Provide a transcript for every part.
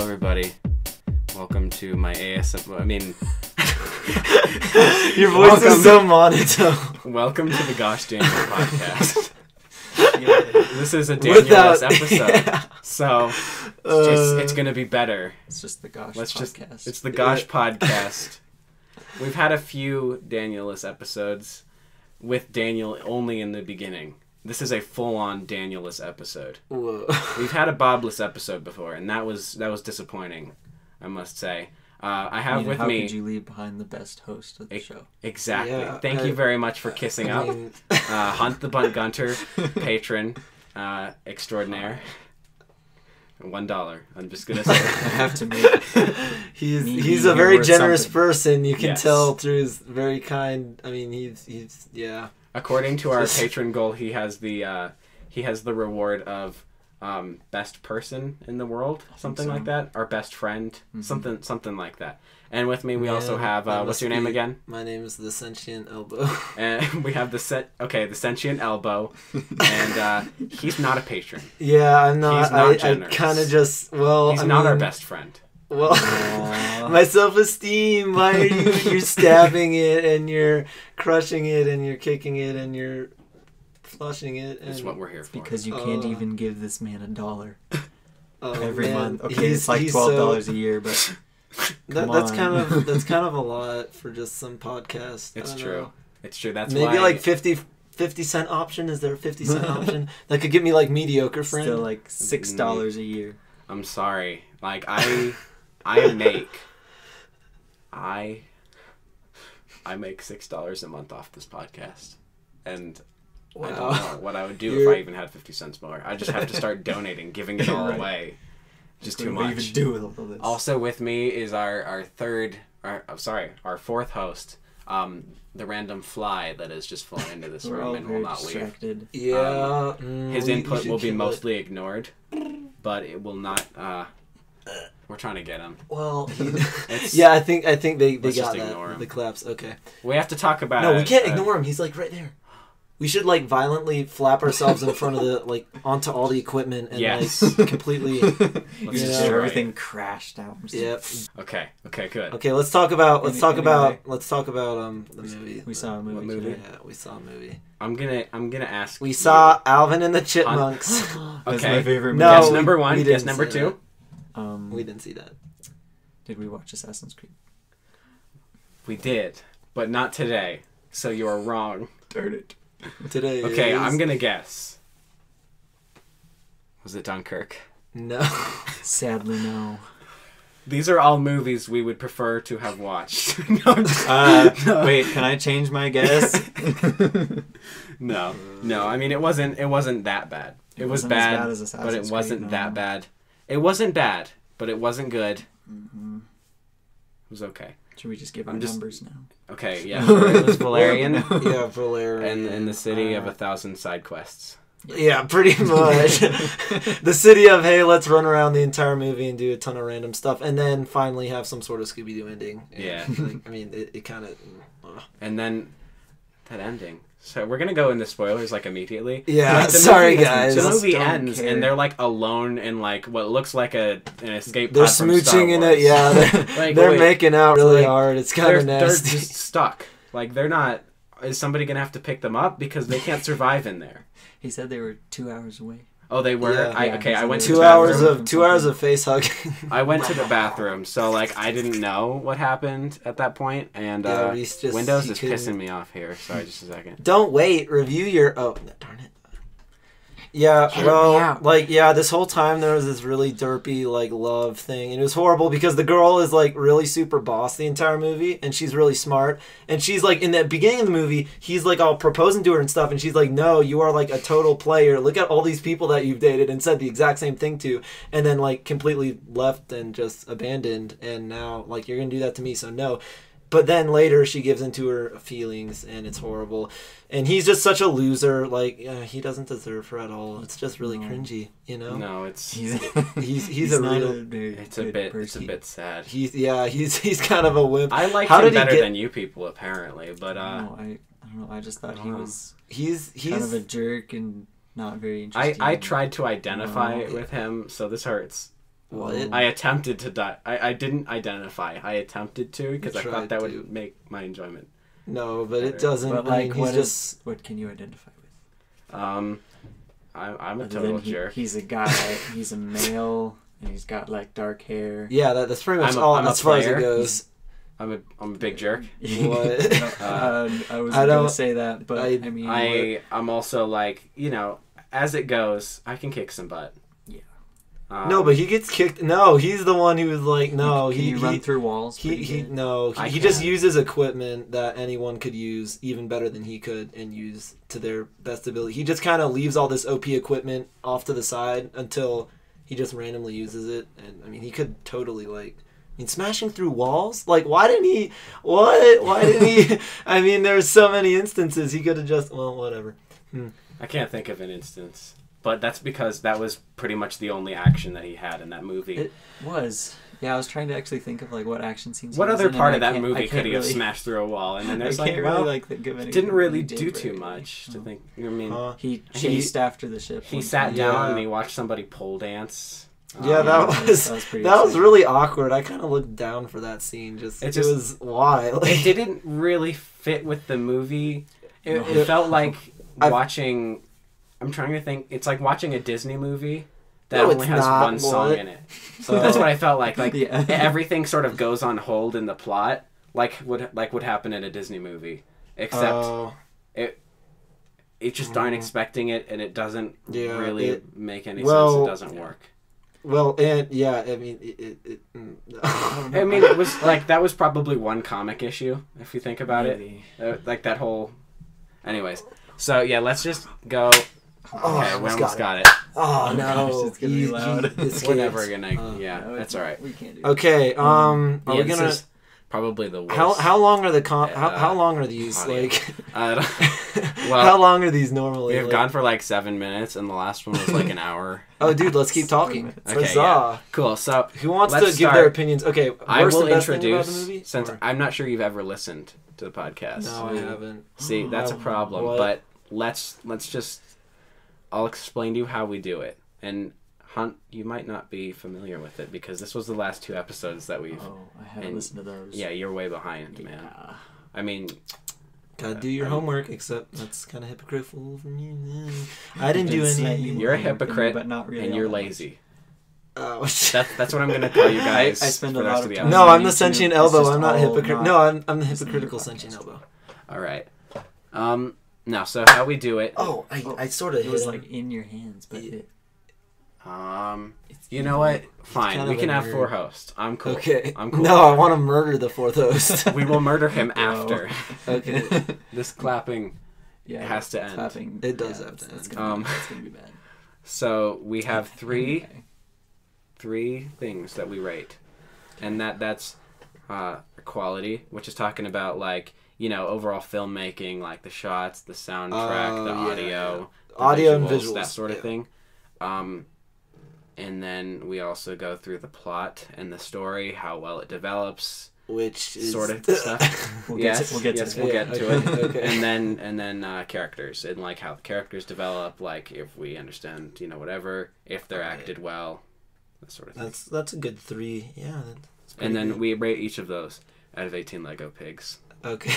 everybody. Welcome to my ASMR. Your voice is so monotone. Welcome to the Gosh Daniel podcast. This is a Daniel-less episode, so it's gonna be better. It's just the Gosh podcast. It's the Gosh podcast. We've had a few Daniel-less episodes with Daniel only in the beginning. This is a full-on Daniel-less episode. Whoa. We've had a Bob-less episode before, and that was disappointing, I must say. I have with me... How could you leave behind the best host of the show? Exactly. Yeah, Thank you very much for kissing up. Hunt the Bunt Gunter, patron extraordinaire. $1. I'm just gonna say. I have to make. He's a very generous person. You can tell through his very kind. I mean, he's yeah. According to our patron goal, he has the reward of best person in the world, something like that. Our best friend, something like that. And with me, we also have what's your name again? My name is the Sentient Elbow. And we have the Sentient Elbow, and he's not a patron. Yeah, I'm not. He's not I kind of just he's not our best friend. Well, my self-esteem. Why are you're stabbing it and you're crushing it and you're kicking it and you're flushing it? That's what we're here for. Because you can't even give this man $1 every man. month. Okay, it's like $12 a year, but that's kind of a lot for just some podcast. It's true. It's true. That's maybe why... like 50 cent option. Is there a 50 cent option that could get me like mediocre friend? Still like $6 a year. I'm sorry. Like I make $6 a month off this podcast, and wow. I don't know what I would do if I even had 50 cents more. I just have to start donating, giving it all away. Just too much. Even do with all this? Also with me is our fourth host, the random fly that is just flown into this room and will not distracted. leave. Yeah, his input will be mostly ignored, but it will not. We're trying to get him. Well, yeah, I think they got that. The claps. Okay. We have to talk about. No, we can't ignore him. He's like right there. We should like violently flap ourselves in front of the onto all the equipment and like completely. Everything crashed out. Yep. Okay, good. Okay, let's talk about the movie. We saw a movie. What movie? Yeah, we saw a movie. I'm gonna ask. We saw Alvin and the Chipmunks. That's my favorite movie. No, guess number one. Guess number two. We didn't see that. Did we watch Assassin's Creed? We did, but not today. So you are wrong. Darn it. Today. Okay, I'm gonna guess. Was it Dunkirk? No. Sadly, no. These are all movies we would prefer to have watched. No. Wait, can I change my guess? No. I mean, it wasn't that bad. It was bad, but it wasn't that bad. It wasn't bad, but it wasn't good. Mm-hmm. It was okay. Should we just give our numbers now? Okay, yeah. It was Valerian. Yeah, Valerian. And in the city of 1,000 side quests. Yeah, pretty much. The city of, hey, let's run around the entire movie and do a ton of random stuff, and then finally have some sort of Scooby-Doo ending. Yeah. I mean, it kind of... And then that ending. So we're going to go into spoilers, immediately. Yeah, sorry, guys. The movie ends, and they're, alone in, what looks like an escape pod from Star Wars. They're smooching in it, yeah. They're making out really hard. It's kind of nasty. They're just stuck. They're not... Is somebody going to have to pick them up? Because they can't survive in there. He said they were 2 hours away. Oh, they were? Yeah. I went to 2 hours of face hugging. I went to the bathroom, so I didn't know what happened at that point, and Windows is pissing me off here. Sorry, just a second. Don't wait. Review your. Oh, darn it. Yeah, this whole time there was this really derpy, love thing, and it was horrible because the girl is, really super boss the entire movie, and she's really smart, and she's, in the beginning of the movie, he's, all proposing to her and stuff, and she's like, no, you are, a total player, look at all these people that you've dated, and said the exact same thing to, and then, completely left and just abandoned, and now, you're gonna do that to me, so no. But then later she gives into her feelings, and it's horrible. And he's just such a loser. He doesn't deserve her at all. It's just really cringy, you know. No, it's he's a real. It's a bit sad. He's kind of a wimp. I like him better than you people apparently, but I don't know. I just thought he was. He's kind of a jerk and not very interesting. I tried to identify with him, so this hurts. What? I attempted to I didn't identify. I attempted to because I thought that would make my enjoyment. No, but it doesn't. But I mean, what can you identify with? I'm a total jerk. He's a guy. He's a male, and he's got like dark hair. Yeah, that's pretty much all as far as it goes. I'm a big jerk. What? I was gonna say that, but I mean, I'm also like, as it goes, I can kick some butt. Yeah. No, but he gets kicked. No, he's the one who was like, no, he run through walls. He just uses equipment that anyone could use even better than he could and use to their best ability. He just kind of leaves all this OP equipment off to the side until he just randomly uses it. And I mean, he could totally smashing through walls? Like, why didn't he? What? Why didn't he? I mean, there's so many instances he could have just. Well, whatever. I can't think of an instance, but that's because that was pretty much the only action that he had in that movie. It was. Yeah, I was trying to actually think of what action scenes. What other part of that movie could he have smashed through a wall? And then there's didn't really do too much to think. I mean, he chased after the ship. He sat down and he watched somebody pole dance. Yeah, that was really awkward. I kind of looked down for that scene. It was why it didn't really fit with the movie. It felt like watching. I'm trying to think. It's like watching a Disney movie that only has one song in it. So that's what I felt like. Everything sort of goes on hold in the plot, like would happen in a Disney movie, except it just aren't expecting it, and it doesn't really make any sense. It doesn't work. Well, and yeah, I mean, I mean, it was that was probably one comic issue if you think about it, that whole. Anyways, so yeah, let's just go. Okay, we almost got it. Oh no, gosh, it's gonna be loud. We're never gonna. That's all right. We can't do okay, are we gonna? This is probably the worst. How long are the how long are these audio. Well, how long are these normally? We've gone for 7 minutes, and the last one was an hour. Oh, dude, let's keep talking. Okay, yeah. Cool. So, who wants to give their opinions? Okay, I will introduce. The movie, since I'm not sure you've ever listened to the podcast. No, I haven't. See, that's a problem. What? But let's just. I'll explain to you how we do it. And Hunt, you might not be familiar with it because this was the last 2 episodes that we've. Oh, I haven't listened to those. Yeah, you're way behind, man. I mean. Gotta do your homework, except that's kind of hypocritical from you. I didn't do any. You're a hypocrite, but not really, and you're lazy. Oh, that's what I'm gonna tell you guys. I spend a lot of time. No, I'm the sentient elbow. I'm not hypocrite. No, I'm the hypocritical sentient elbow. All right. Now, so how we do it? Oh, I sort of. It was in your hands, but you know what? Fine, we can have 4 hosts. I'm cool. Okay. I'm cool. No, I want to murder the 4th host. We will murder him after. Okay. This clapping has to end. Clapping. It does have to end. It's gonna be bad. So we have three things that we rate, and that's quality, which is talking about overall filmmaking, like the shots, the soundtrack, the audio, the audio visuals, and visuals, that sort of thing. And then we also go through the plot and the story, how well it develops, which is sort of stuff. We'll get to it. Okay. And then characters and how the characters develop, if we understand, whatever, if they're acted well, that sort of thing. That's a good 3. Yeah. And then we rate each of those out of 18 Lego pigs. Okay.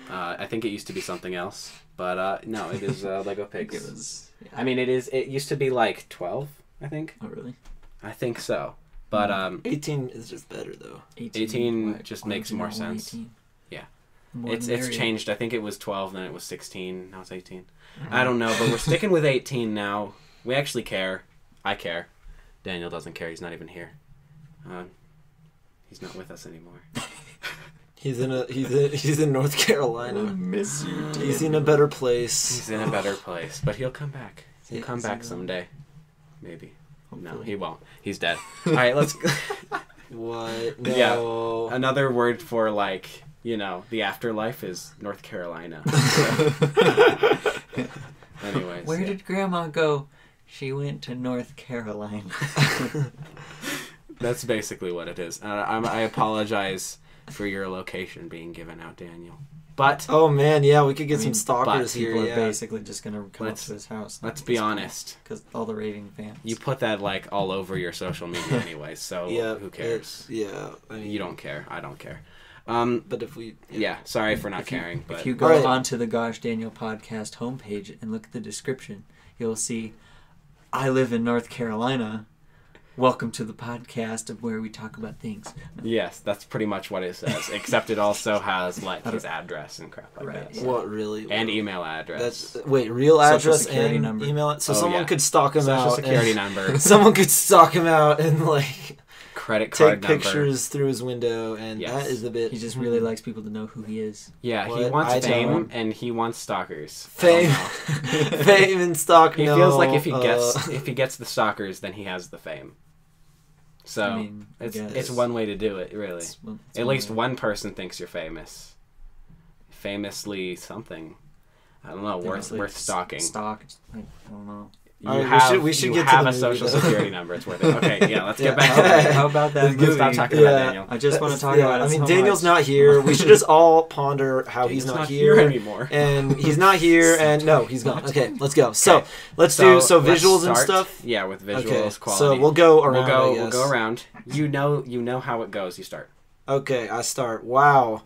I think it used to be something else, but no, it is Lego pigs. It was. Yeah. I mean, it used to be 12, I think. Oh, really? I think so. But 18 is just better though. 18 just makes more sense. 18? Yeah. It's changed. I think it was 12, then it was 16, now it's 18. Mm-hmm. I don't know, but we're sticking with 18 now. We actually care. I care. Daniel doesn't care. He's not even here. He's not with us anymore. He's in North Carolina. I miss you, Daniel. He's in a better place. He's in a better place, but he'll come back. He'll come back someday. Maybe. Hopefully. No, he won't. He's dead. All right, let's. What? No. Yeah. Another word for the afterlife is North Carolina. Anyways. Where did Grandma go? She went to North Carolina. That's basically what it is. I apologize for your location being given out, Daniel. But Oh man, yeah, we could get some but stalkers here. People are Yeah. basically just gonna come up Let's- to his house. let's be honest. because all the raving fans. You put that like all over your social media anyway, so Yeah, who cares? Yeah, I mean, You don't care. I don't care. But if we, Yeah, sorry for not caring, but If you go Alright. onto the Gosh Daniel podcast homepage and look at the description, you'll see, I live in North Carolina. Welcome to the podcast of where we talk about things. yes, that's pretty much what it says. Except it also has like his address and crap like Right, that. yeah. what really? And email address. That's real Social address security and number. email. So Oh, someone yeah. could stalk him Social out. security and- number, Someone could stalk him out and like credit take card number. pictures through his window, and Yes. that is a bit. He just really likes people to know who he is. Yeah, he What? wants I fame don't. and he wants stalkers. I fame, don't know. fame and stalk. He no, feels like if he gets the stalkers, then he has the fame. So I mean, I it's guess. it's one way to do it, really. It's At one least way. one person thinks you're famous. Famously something. I don't know, Famously worth stalking. Stalked. I don't know. You All right, have, we should you get to have the a movie, social though. security number. It's worth it. Okay, yeah, let's Yeah. get back to that. How about that Let's movie? Stop talking Yeah. about Daniel. I just want to talk Yeah, about it I mean, so Daniel's much. not here. We should just all ponder how he's Daniel's not here here. anymore. And he's not here, and no, he's gone. Okay, let's go. So Okay. let's So, do let's visuals and start, stuff. Yeah, with visuals, Okay, quality. so we'll go around. We'll go around. You know how it goes. You start. Okay, I start. Wow,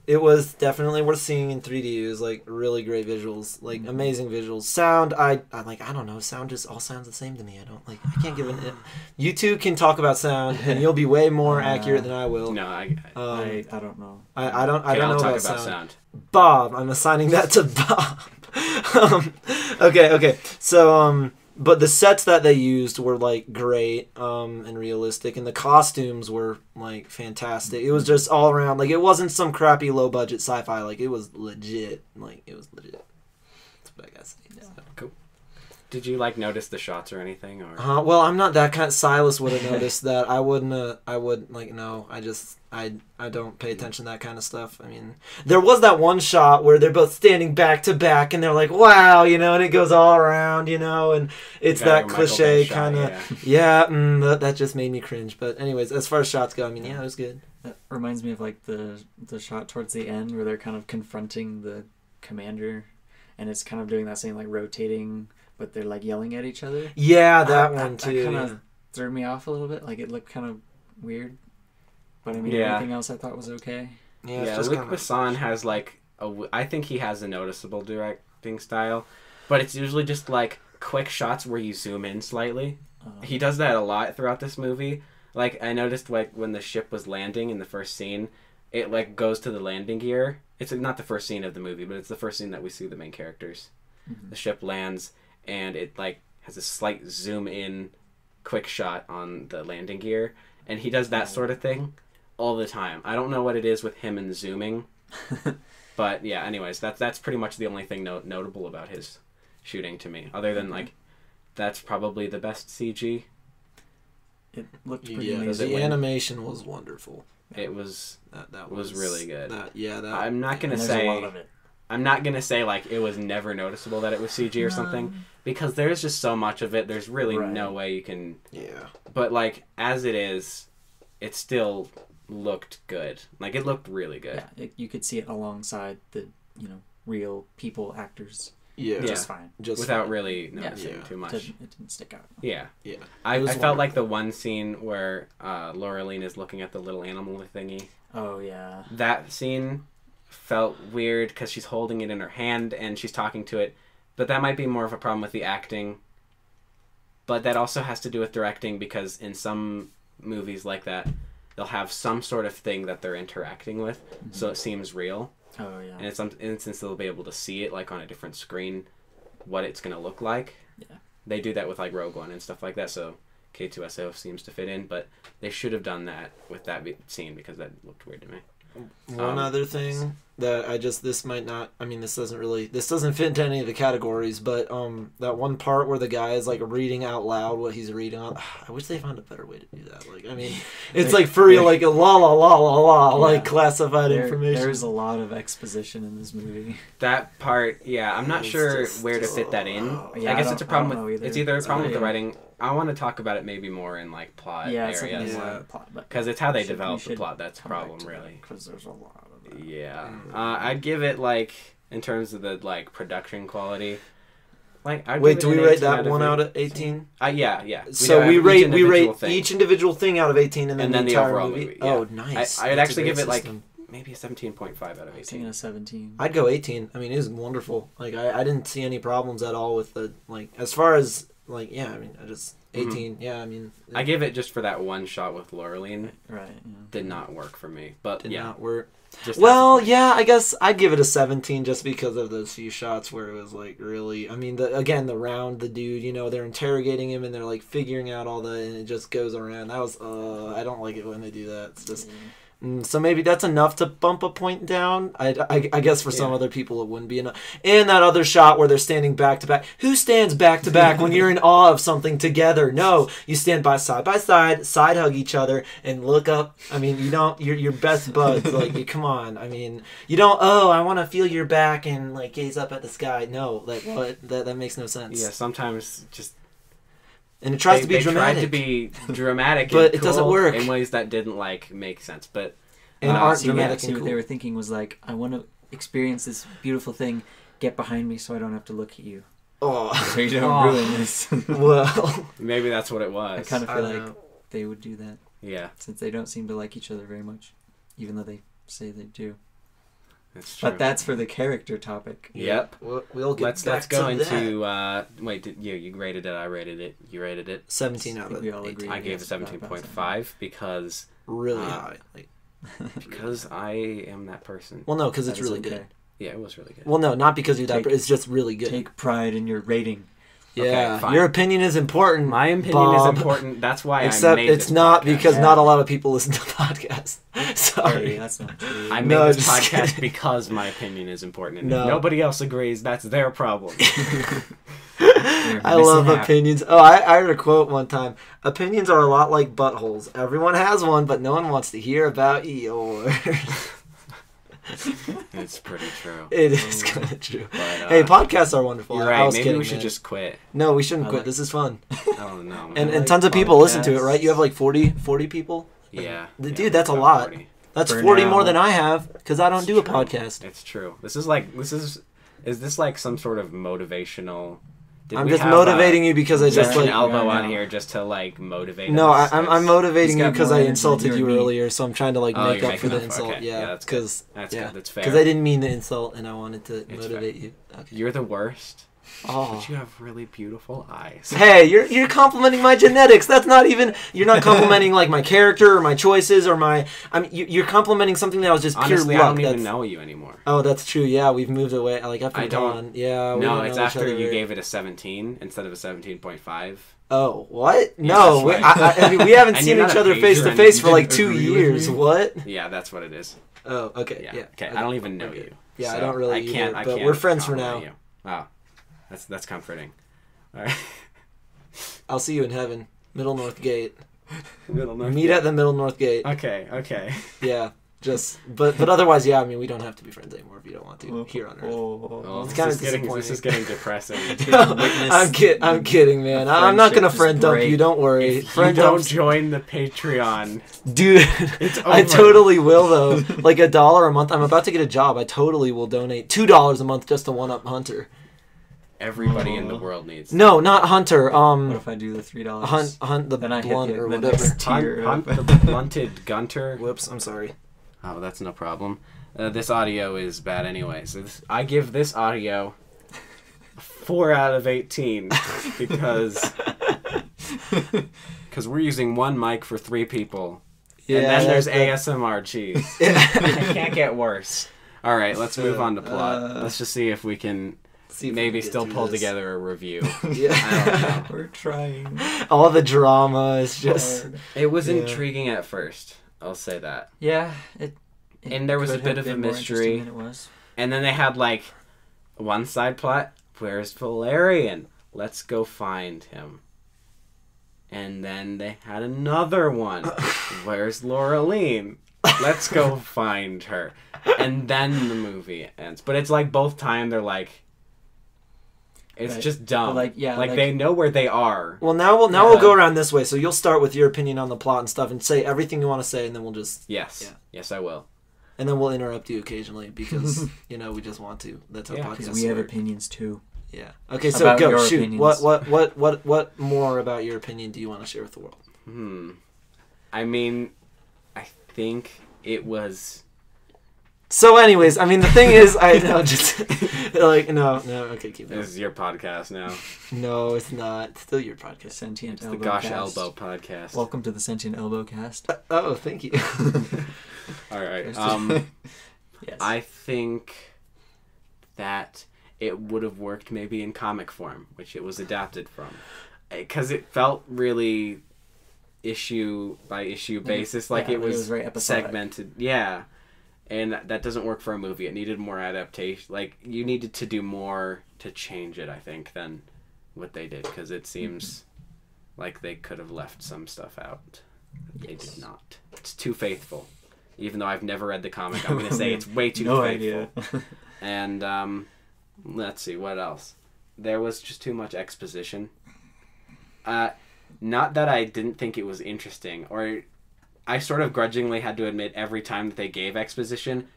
it was definitely worth seeing in 3D. It was like really great visuals, like amazing visuals. Sound, I like. I don't know. Sound just all sounds the same to me. I don't like. I can't give an. You two can talk about sound, and you'll be way more accurate than I will. No, I don't know. I don't okay, know I'll talk about about sound. sound. Bob. I'm assigning that to Bob. Okay. So, but the sets that they used were like great, and realistic, and the costumes were like fantastic. It was just all around, like it wasn't some crappy low budget sci-fi. Like it was legit. Like it was legit. That's what I gotta say. Cool. Did you like notice the shots or anything? Or Well, I'm not that kind. Silas would have noticed that. I wouldn't. I would like no. I don't pay attention to that kind of stuff. I mean, there was that one shot where they're both standing back to back, and they're like, "Wow," and it goes all around, and it's Got that a Michael cliche Bay shot, kind of. That just made me cringe. But anyways, as far as shots go, I mean, yeah, it was good. That reminds me of like the shot towards the end where they're kind of confronting the commander, and it's kind of doing that same like rotating, but they're like yelling at each other. Yeah, that one That too. kind of threw me off a little bit. Like it looked kind of weird, but I mean Yeah. everything else I thought was okay. Yeah, it's yeah, just Luc kinda- Besson has like I think he has a noticeable directing style, but it's usually just like quick shots where you zoom in slightly. He does that a lot throughout this movie. Like I noticed like when the ship was landing in the first scene, it like goes to the landing gear. It's not the first scene of the movie, but it's the first scene that we see the main characters. Mhm. The ship lands and it like has a slight zoom in quick shot on the landing gear, and he does that sort of thing all the time. I don't know what it is with him and zooming. But yeah, anyways, that's pretty much the only thing notable about his shooting to me. Other than like, that's probably the best CG. It looked pretty Yeah, Does it amazing. the win? animation was wonderful. It was. That Was really good. That I'm not gonna And there's say. a lot of it. I'm not gonna say like it was never noticeable that it was CG or something, because there's just so much of it. There's really Right. no way you can. Yeah. But like as it is, it still looked good. Like it looked really good. Yeah, you could see it alongside the real people actors. Yeah. Just fine. Just Without fine. really noticing Yeah. too much. It didn't stick out. Yeah. Yeah. I It was felt like wonderful. the one scene where Laureline is looking at the little animal thingy. Oh yeah. That scene felt weird because she's holding it in her hand and she's talking to it. But that might be more of a problem with the acting. But that also has to do with directing, because in some movies like that, they'll have some sort of thing that they're interacting with, so it seems real. Oh yeah. And in some instance, they'll be able to see it like on a different screen, what it's going to look like. Yeah. They do that with like Rogue One and stuff like that, so K2SO seems to fit in, but they should have done that with that scene because that looked weird to me. One other thing that this doesn't fit into any of the categories, but that one part where the guy is like reading out loud what he's reading on, I wish they found a better way to do that. Like, I mean, it's like for real, like a la la la la la, like classified information. There's a lot of exposition in this movie. That part, yeah, I'm not It's sure just- where to fit that in. Yeah, I guess I it's a don't problem know with either. it's either a problem with the Yeah. writing. I want to talk about it maybe more in like plot Yeah, it's areas. something Yeah. more plot, but Because it's how they we develop the should plot that's a come back problem, to that, really. 'cause there's a lot of Yeah. I'd give it, like, in terms of the, like, production quality. Like, Wait, do we rate that one out of 18? Yeah. So we rate each individual thing out of 18 and then the entire overall movie. Yeah. Oh, nice. I'd actually give it, like, maybe a 17.5 out of 18. A 17. I'd go 18. I mean, it was wonderful. Like, I didn't see any problems at all with the, like, as far as, like, yeah, I mean, I just, 18, yeah, I mean. I gave it just for that one shot with Laureline. Right. Yeah. Did not work for me. But, Did yeah. not work. Just Well, yeah, I guess I'd give it a 17 just because of those few shots where it was, like, really, I mean, the round, the dude, you know, they're interrogating him and they're, like, figuring out all and it just goes around. That was, I don't like it when they do that. It's just... So maybe that's enough to bump a point down. I guess for some other people it wouldn't be enough. And that other shot where they're standing back to back. Who stands back to back when you're in awe of something together? No, you stand side hug each other, and look up. I mean, you don't. You're best buds. Like, come on. I mean, you don't. Oh, I want to feel your back and like gaze up at the sky. No, like what? That makes no sense. Yeah, sometimes just. And it tries to be dramatic. Tried to be dramatic, but and it doesn't work in ways that didn't like make sense. But and aren't dramatic. and What cool. they were thinking was like, I want to experience this beautiful thing. Get behind me so I don't have to look at you. Oh, So you don't ruin this. Well, maybe that's what it was. I kind of feel like know. they would do that. Yeah, Since they don't seem to like each other very much, even though they say they do. that's true. But that's for the character topic. Yep. We'll get Let's back go to into. that. Wait, you rated it? I rated it. You rated it. 17 I out think of we all 18. agree. I gave it Yes, about 17.5 because Really high. Like, I am that person. well, no, because That it's is really okay. good. Yeah, it was really good. Well, no, not because you're that. Take- It's just really good. Take pride in your rating. Yeah, Okay, fine. your opinion is important. My opinion Bob. is important. That's why Except I made it's this not podcast. because not a lot of people listen to podcasts. Hey, Sorry. that's not true. I made No, this just podcast kidding. because my opinion is important. And No. if nobody else agrees, that's their problem. I love opinions. Oh, I heard a quote one time. Opinions are a lot like buttholes. Everyone has one, but no one wants to hear about yours. It's pretty true. It is kind of true. But, Hey, podcasts are wonderful. You're I right. was Maybe kidding, we should man. just quit. No, we shouldn't I quit. like- This is fun. I don't know. And man. and tons of people listen to it, right? You have like 40 people? Yeah. Dude, Yeah, that's a about lot. 40. That's For 40 now. more than I have because I don't do a true. podcast. It's true. Is this like some sort of motivational? Did I'm we just have, motivating you because I just Justin like... Elbow Yeah, I on know. here just to like motivate No, us? I'm motivating He's you got because more I energy insulted than you you and me. earlier, so I'm trying to like Oh, make you're up for making the up for it. insult. Okay. Yeah, Yeah, that's good. because That's good. That's fair. I didn't mean the insult and I wanted to It's motivate you. Okay. You're the worst. Oh. But you have really beautiful eyes. Hey, you're complimenting my genetics. That's not even. You're not complimenting like my character or my choices or my. I mean, you're complimenting something that was just Honestly, pure I luck. don't even That's- know you anymore. Oh, that's true. Yeah, we've moved away. Like I've I been don't- gone. Yeah. We No, don't it's know each after other you very- gave it a 17 instead of a 17.5. Oh, what? Yeah, No, that's right. I mean, we haven't And seen you're not each a other face to patron. face You for like didn't 2 agree with years. me? What? Yeah, that's what it is. Oh, okay. Yeah. Yeah. Okay. I don't even know Okay. you. Yeah, I So don't really I can't. either, I but can't we're friends for compliment now. You. Wow, that's comforting. All right. I'll see you in heaven. Middle North Gate. Middle North. Meet at the Middle North Gate. Okay. Yeah. Just, but otherwise, yeah. I mean, we don't have to be friends anymore if you don't want to here on Earth. Well, It's this kinda is getting disappointing. depressing. No, Witness I'm kidding, man. I'm not gonna friendship friend dump break. you. Don't worry. If you Friend don't dumps, join the Patreon, dude. it's over. I totally will though. Like $1 a month. I'm about to get a job. I totally will donate $2 a month just to one up Hunter. Everybody in the world needs. No, not Hunter. What if I do the $3? Hunt the Then I hit blunt the- or the whatever. next tier. Hunt the blunted Gunter. Whoops. I'm sorry. Oh, that's no problem. This audio is bad anyway, so I give this audio a 4 out of 18 because we're using one mic for 3 people, and then there's ASMR cheese. It can't get worse. All right, let's move on to plot. Let's just see if we can maybe still pull together a review. Yeah. I don't know. We're trying. All the drama is just. hard. It was Yeah. intriguing at first. I'll say that. Yeah, it And there was a could bit have of a been more mystery. interesting than it was. And then they had like one side plot. Where's Valerian? Let's go find him. And then they had another one. Where's Laureline? Let's go find her. And then the movie ends. But it's like both time they're like, it's Right. just dumb. But like they know where they are. Well, now we'll go around this way. So you'll start with your opinion on the plot and stuff, and say everything you want to say, and then we'll just. Yes. Yeah. Yes, I will. and then we'll interrupt you occasionally because we just want to. That's how podcasts we have work. opinions too. Yeah. Okay, so about go your shoot. opinions. What more about your opinion do you want to share with the world? I mean, I think it was. So, anyways, I mean, the thing is, I know, just like no, okay, keep going. This is your podcast now. No, it's not. It's still your The podcast. Sentient It's the Elbow Gosh Cast. Elbow podcast. Welcome to the Sentient Elbow Cast. Oh, thank you. All right. Yes. I think that it would have worked maybe in comic form, which it was adapted from, because it felt really issue by issue basis, like it was very episodic. segmented. Yeah. And that doesn't work for a movie. It needed more adaptation. Like, you needed to do more to change it, I think, than what they did. Because it seems like they could have left some stuff out. They did not. It's too faithful. Even though I've never read the comic, I'm going to say it's way too faithful. Idea. And, let's see, what else? There was just too much exposition. Not that I didn't think it was interesting, or... I sort of grudgingly had to admit every time that they gave exposition,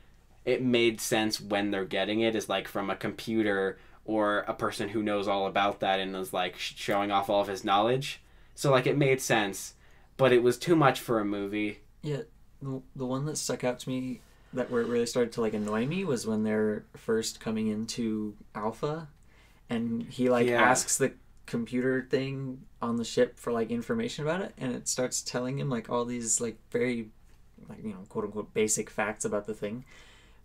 it made sense when they're getting it, is like from a computer or a person who knows all about that and is like showing off all of his knowledge. So like it made sense, but it was too much for a movie. Yeah, the one that stuck out to me that where it really started to like annoy me was when they're first coming into Alpha, and he asks the computer thing on the ship for like information about it, and it starts telling him like all these like very like quote unquote basic facts about the thing,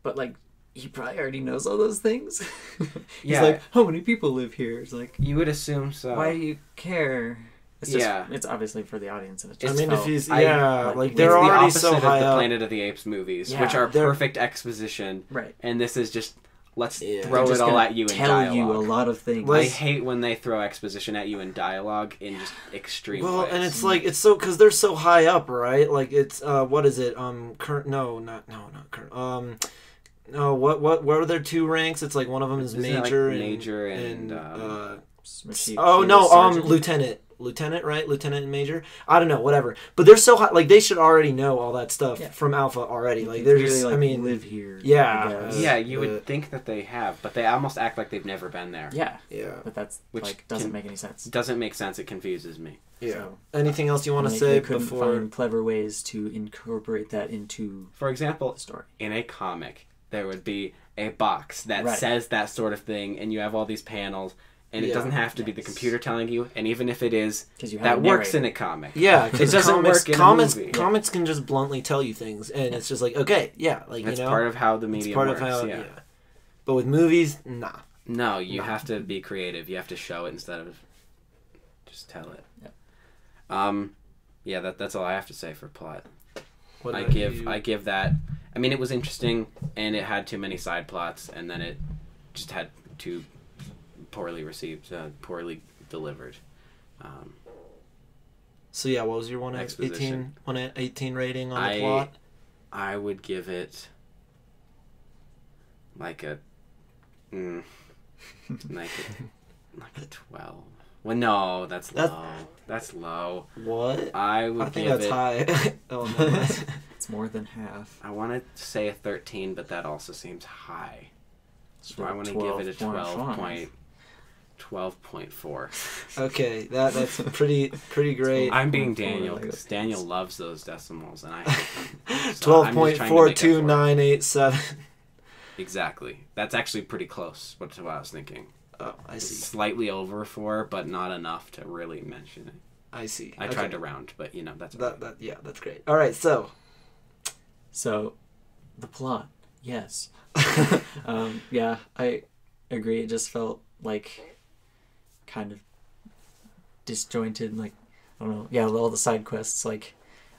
but like he probably already knows all those things. He's like, how many people live here? It's like, you would assume so. Why do you care? It's just, it's obviously for the audience, and it's just if he's like they're the already opposite so high of the up. Planet of the Apes movies, which are perfect exposition, right? And this is just let's throw They're just it all gonna at you in tell dialogue. you a lot of things. I hate when they throw exposition at you in dialogue in just extreme ways. And it's like it's so because they're so high up, right? Like it's what is it? Not current. No, what are their two ranks? It's like one of them is major, lieutenant, right? Lieutenant and major. I don't know, whatever. But they're so high, like they should already know all that stuff from Alpha already. Like they're really, just, like, I mean, live here. Yeah, you would think that they have, but they almost act like they've never been there. Yeah. But that's doesn't make any sense. Doesn't make sense. It confuses me. Yeah. So, anything else you want to say they couldn't before? find clever ways to incorporate that into, for example, the story. In a comic, there would be a box that says that sort of thing, and you have all these panels. And it doesn't have to be the computer telling you, and even if it is, that works in a comic. Yeah, it doesn't work in a movie. Comics can just bluntly tell you things, and it's just like, okay, that's part of how the medium works. But with movies, nah. No, you have to be creative. You have to show it instead of just tell it. That's all I have to say for plot. I give that. I mean, it was interesting, and it had too many side plots, and then it just had too poorly received, poorly delivered. So yeah, what was your 1 at 18 rating on the plot? I would give it like a 12. Well, no, that's low. That's low. What? I think that's high. Oh no, it's more than half. I want to say a 13, but that also seems high. So I want to give it a 12.4. Okay, that's pretty great. I'm being Daniel because Daniel loves those decimals, and I 12.42987. Exactly. That's actually pretty close. What I was thinking. Oh, I see. Slightly over 4, but not enough to really mention it. I see. I tried to round, but that's that's great. All right, so the plot, yes. I agree. It just felt like kind of disjointed. Like, I don't know. Yeah, all the side quests. Like,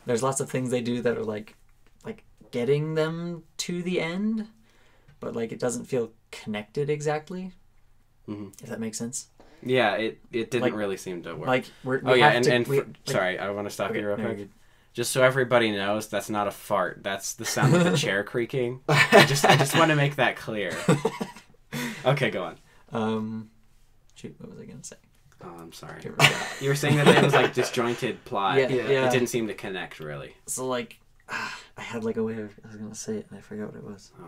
there's lots of things they do that are like getting them to the end, but like it doesn't feel connected exactly. Mm-hmm. If that makes sense. Yeah, it didn't really seem to work. Sorry, I want to stop you real quick. Just so everybody knows, that's not a fart. That's the sound of the chair creaking. I just want to make that clear. Okay, go on. Shoot, what was I gonna say? Oh, I'm sorry. You were saying that it was like disjointed plot. Yeah. It didn't seem to connect really. So like, I had like a way of, I was gonna say it and I forgot what it was. Oh.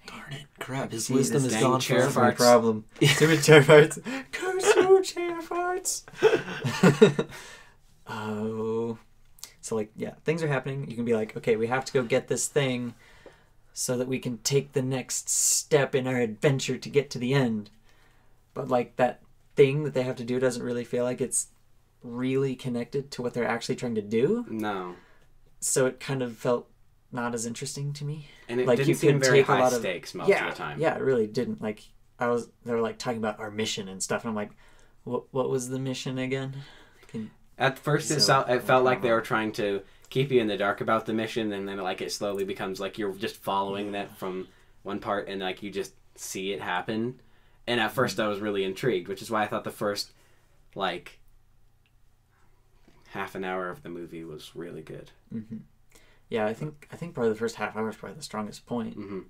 Darn it! Crap, his See, wisdom this is dang gone chair forever. My farts. problem. Stupid chair farts. Kusu chair farts. Oh. So like, yeah, things are happening. You can be like, okay, we have to go get this thing so that we can take the next step in our adventure to get to the end. But like that thing that they have to do doesn't really feel like it's really connected to what they're actually trying to do. No. So it kind of felt not as interesting to me. And it Like, didn't you seem could very take a high lot of- stakes most Yeah, of the time. yeah, it really didn't. Like, they were like talking about our mission and stuff, and I'm like, what was the mission again? At first, it felt like they were trying to keep you in the dark about the mission, and then like it slowly becomes like you're just following that from one part, and like you just see it happen. And at first, I was really intrigued, which is why I thought the first like half an hour of the movie was really good. Mm-hmm. Yeah, I think probably the first half hour is probably the strongest point. Mm-hmm.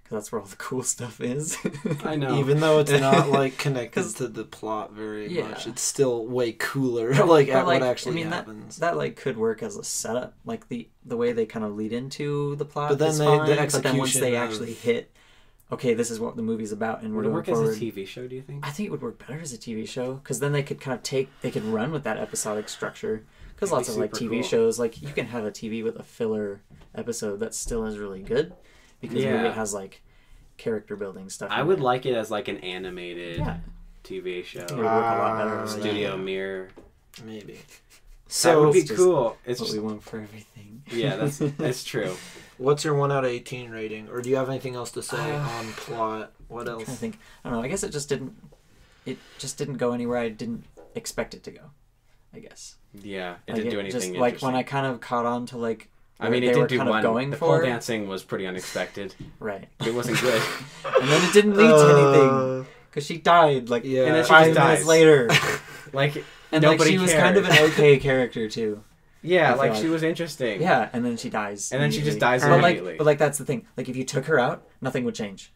Because that's where all the cool stuff is. I know. Even though it's not like connected to the plot very much, it's still way cooler. Like at what actually happens. That like could work as a setup, like the way they kind of lead into the plot. But then is the fine, execution. But then once they actually hit, okay, this is what the movie's about, and Would we're it work going forward. as a TV show? Do you think? I think it would work better as a TV show because then they could kind of they could run with that episodic structure. Because lots of like TV shows, like you can have a TV with a filler episode that still is really good because maybe it has like character building stuff. I would like it as like an animated TV show. It would work a lot better. Ah, Studio Mirror. Maybe. So that would be it's just cool. It's what just, we want for everything. yeah, that's true. What's your 1 out of 18 rating? Or do you have anything else to say on plot? What else? I think I don't know. I guess it just didn't go anywhere I didn't expect it to go. I guess. Yeah, it Like didn't do anything just, interesting. like when I kind of caught on to like I mean, it they did were do kind one. of going The for pole dancing was pretty unexpected. right, It wasn't good. and then it didn't lead to anything because she died like And then she 5 just minutes dies. later, Like and nobody like she was cared. kind of an okay character too. Yeah, I like feel she like. was interesting. Yeah, and then she dies. And then she just immediately. dies But immediately. like that's the thing. Like if you took her out, nothing would change.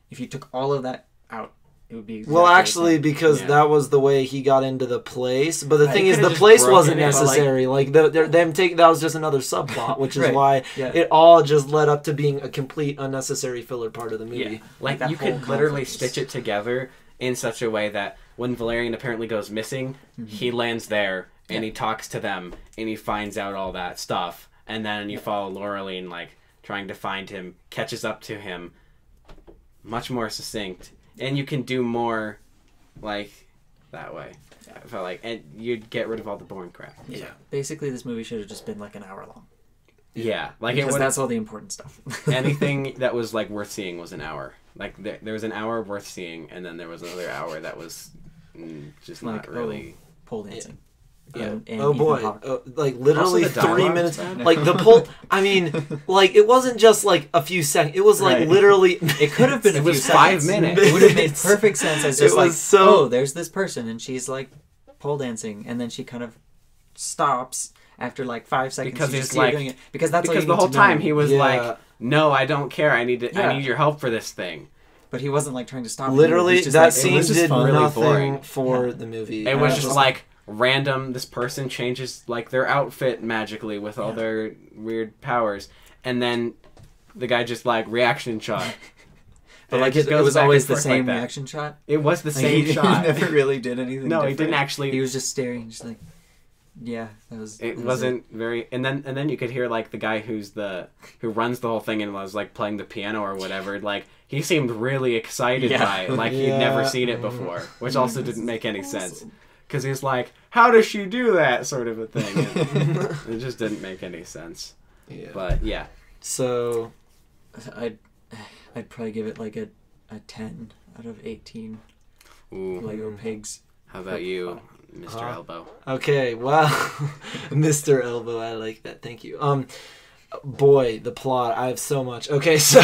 If you took all of that out, it would be Well, exactly actually, the same. because that was the way he got into the place. But the Right. thing He is, could've the just place broken wasn't it, but, like- necessary. Like, that was just another subplot, which is Right. why Yeah. it all just led up to being a complete unnecessary filler part of the movie. Yeah, like that you whole could literally conflict stitch it together in such a way that when Valerian apparently goes missing, he lands there and he talks to them and he finds out all that stuff, and then you follow Laureline like trying to find him, catches up to him, much more succinct, and you can do more like that way. I felt like, and you'd get rid of all the boring crap. Yeah. Basically, this movie should have just been like an hour long. Yeah, like Because it would. that's all the important stuff. Anything that was like worth seeing was an hour. Like there was an hour worth seeing, and then there was another hour that was just Like, not really. Pole dancing. Yeah. And Oh Ethan boy. Hawke. Like literally Also the 3 dialogue minutes. was bad. Like the pole. I mean, like it wasn't just like a few seconds. It was like Right. literally. It could have been. It a was few 5 seconds. minutes. It would have made perfect sense as It just was like, so- oh, there's this person, and she's like pole dancing, and then she kind of stops after like 5 seconds. Because you it's just see her like- doing it. Because that's all Because you the need whole to time know. he was Yeah. like, "No, I don't care. I need Yeah. your help for this thing." But he wasn't like trying to stop. Literally, He was just that like, scene it was just did fun. really nothing boring. for Yeah. the movie. It was Yeah. just like random. This person changes like their outfit magically with all Yeah. their weird powers, and then the guy just like reaction shot. But And like just it goes was back always and the forth same like that. reaction shot. It was the Like, same he shot. never really did anything. No, he different. didn't actually. He was just staring, just like, yeah, that was. It that was wasn't very, and then you could hear like the guy who runs the whole thing and was like playing the piano or whatever. Like he seemed really excited Yeah. by it, like he'd Yeah. never seen it before, which also didn't make any sense because he's like, "How does she do that?" sort of a thing. And it just didn't make any sense. Yeah. But yeah, So I'd probably give it like a 10 out of 18 ooh, Lego pigs. how about you, Mr. Huh? Elbow? okay, wow, Mr. Elbow, I like that. Thank you. Boy, the plot. I have so much. Okay, so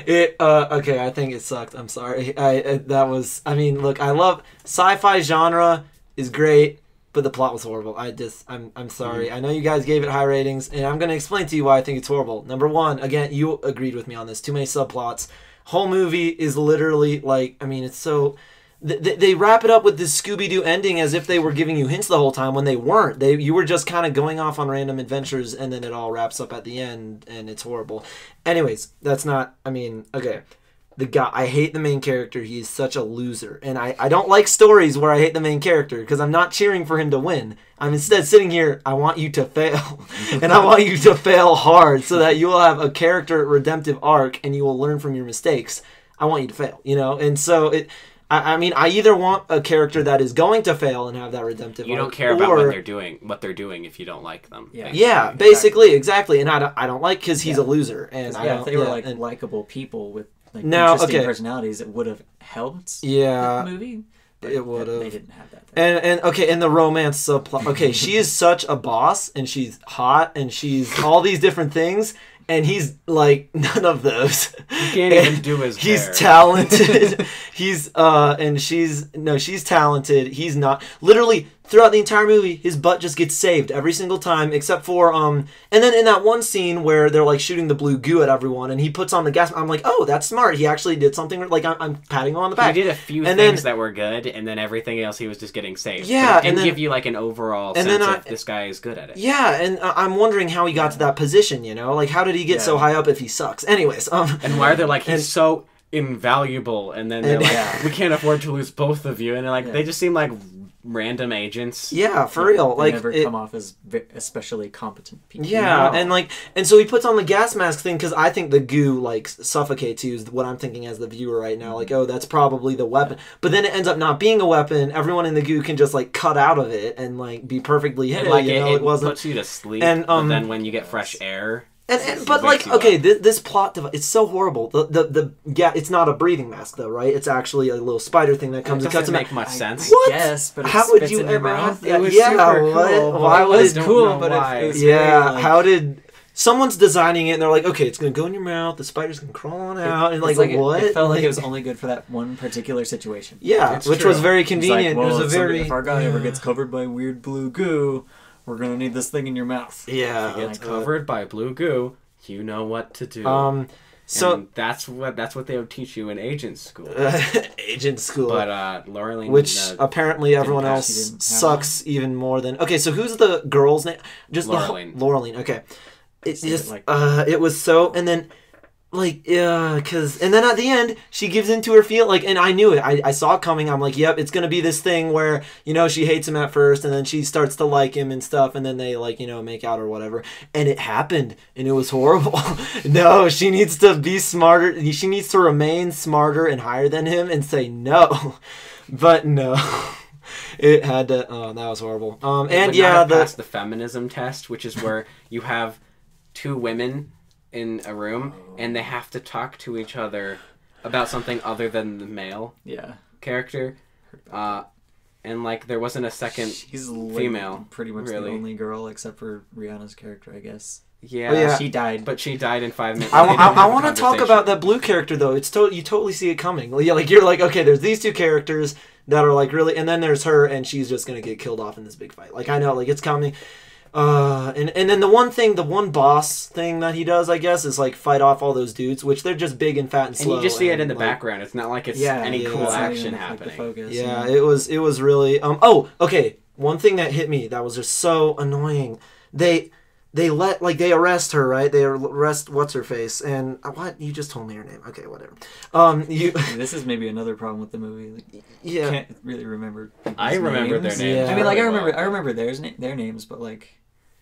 okay, I think it sucked. I'm sorry. I mean, look, I love sci-fi genre is great, but the plot was horrible. I'm sorry. I know you guys gave it high ratings, and I'm gonna explain to you why I think it's horrible. Number one, again, you agreed with me on this. Too many subplots. Whole movie is literally like, I mean, it's so they wrap it up with this Scooby-Doo ending as if they were giving you hints the whole time when they weren't. You were just kind of going off on random adventures, and then it all wraps up at the end, and it's horrible. Anyways, that's not... I mean, okay. The guy... I hate the main character. He is such a loser. And I don't like stories where I hate the main character, because I'm not cheering for him to win. I'm instead sitting here, I want you to fail. And I want you to fail hard, so that you will have a character redemptive arc, and you will learn from your mistakes. I want you to fail, you know? And so it... I mean, I either want a character that is going to fail and have that redemptive arc. You don't care about what they're doing if you don't like them. Yeah, basically, exactly. And I don't like because he's a loser. And if they were likable people with interesting personalities, it would have helped. Yeah, the movie. It would have. They didn't have that. And the romance subplot. Okay, she is such a boss, and she's hot, and she's all these different things. And he's like none of those. He can't even do his hair. He's talented. She's talented. He's not. Literally throughout the entire movie, his butt just gets saved every single time, except for and then in that one scene where they're like shooting the blue goo at everyone, and he puts on the gas. I'm like, oh, that's smart. He actually did something. Like I'm patting him on the back. He did a few things that were good, and then everything else he was just getting saved. Yeah, and give you like an overall sense of this guy is good at it. Yeah, and I'm wondering how he got to that position. You know, like how did he get so high up if he sucks? Anyways, and why are they like he's so invaluable, and then they're like, we can't afford to lose both of you, and they're like they just seem like random agents. Yeah, for real. They never come off as especially competent people. Yeah, and so he puts on the gas mask thing because I think the goo like suffocates you is what I'm thinking as the viewer right now. Like, oh, that's probably the weapon. But then it ends up not being a weapon. Everyone in the goo can just like cut out of it and like be perfectly hidden. Like it wasn't puts you to sleep. And but then when you get fresh air. But like, okay, this plot device, it's so horrible. It's not a breathing mask though, right? It's actually a little spider thing that comes and cuts him. Make much sense. What? Yes, but how would you ever have that? It was super cool. Why was it cool? But it was how did someone's designing it and they're like, okay, it's gonna go in your mouth. The spider's gonna crawl on out, and like what? It felt like it was only good for that one particular situation. Yeah, which was very convenient. Like, it was if our guy ever gets covered by weird blue goo, we're gonna need this thing in your mouth. Yeah, if he gets covered by blue goo. You know what to do. So and that's what they would teach you in agent school. Agent school. But Laureline, which apparently everyone else sucks even more than. Okay, so who's the girl's name? Just Laureline. Laureline. Okay, it's just it was so, and then like and then at the end she gives into her feel like, and I knew it. I saw it coming. I'm like, yep, it's gonna be this thing where she hates him at first, and then she starts to like him and stuff, and then they like make out or whatever, and it happened, and it was horrible. No, she needs to be smarter. She needs to remain smarter and higher than him and say no, but no. It had to. Oh, that was horrible. Passed the feminism test, which is where you have two women in a room and they have to talk to each other about something other than the male character, and like there wasn't a second female. Pretty much the only girl except for Rihanna's character, I guess. Yeah, she died. But she died in 5 minutes. I want to talk about that blue character though. It's you totally see it coming. Like you're like, okay, there's these two characters that are like really, and then there's her, and she's just gonna get killed off in this big fight. Like I know, like it's coming. And then the one boss thing that he does, I guess, is like fight off all those dudes, which they're just big and fat and slow. And you just see it in the background. It's not like it's any cool action happening. Yeah, it was really. Okay. One thing that hit me that was just so annoying. They arrest her, right? They arrest what's her face, and what you just told me her name. Okay, whatever. This is maybe another problem with the movie. Like, yeah, can't really remember. I remember their names. Yeah. I mean, like I remember their names, but like.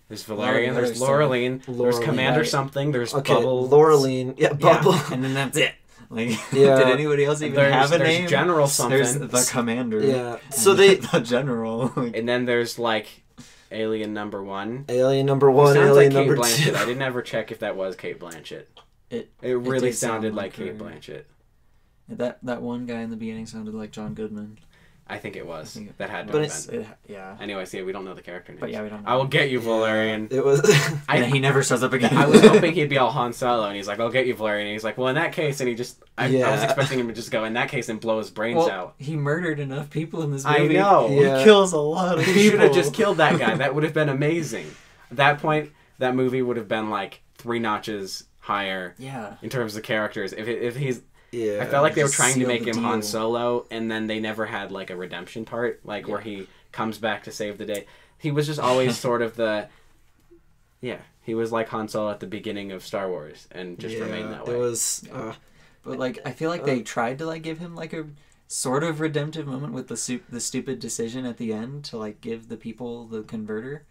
There's Valerian, there's Laureline, there's Commander something, there's Bubble. Laureline, Bubble. Yeah, and then that's it. Like, did anybody else even have a name? There's General something. There's the Commander. Yeah. So the General. And then there's like Alien number 1. Alien number 1, Alien number 2. I didn't ever check if that was Kate Blanchett. It really sounded like Kate Blanchett. That one guy in the beginning sounded like John Goodman. I think it was. That had to have been. Anyways, we don't know the character names. But yeah, we don't know. I will get you, Valerian. It was. He never shows up again. I was hoping he'd be all Han Solo, and he's like, I'll get you, Valerian. And he's like, well, in that case, and he just... I was expecting him to just go, in that case, and blow his brains out. He murdered enough people in this movie. I know. Yeah. He kills a lot of people. He should have just killed that guy. That would have been amazing. At that point, that movie would have been like 3 notches higher in terms of characters. If Yeah. I felt like they were Just trying to seal make the him Han deal. Solo, and then they never had like a redemption part, like where he comes back to save the day. He was just always sort of the, he was like Han Solo at the beginning of Star Wars, and just remained that way. It was, But like, I feel like they tried to like give him like a sort of redemptive moment with the stupid decision at the end to like give the people the converter.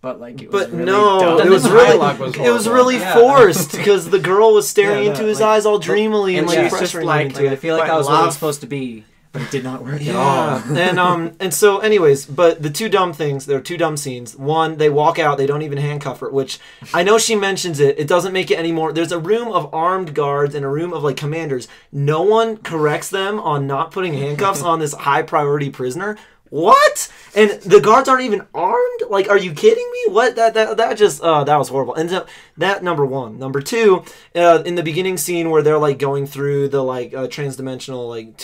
But like, it was really dumb. it was really forced because the girl was staring into his eyes all dreamily and like pressuring him into it. I feel like that was what it was supposed to be, but it did not work at all. And so anyways, but the two dumb things, there are two dumb scenes. One, they walk out, they don't even handcuff her, which I know she mentions it doesn't make it anymore. There's a room of armed guards and a room of like commanders. No one corrects them on not putting handcuffs on this high priority prisoner. What? And the guards aren't even armed? Like, are you kidding me? What? That just, that was horrible. And so, that, number one. Number two, in the beginning scene where they're, like, going through the, like, transdimensional, like,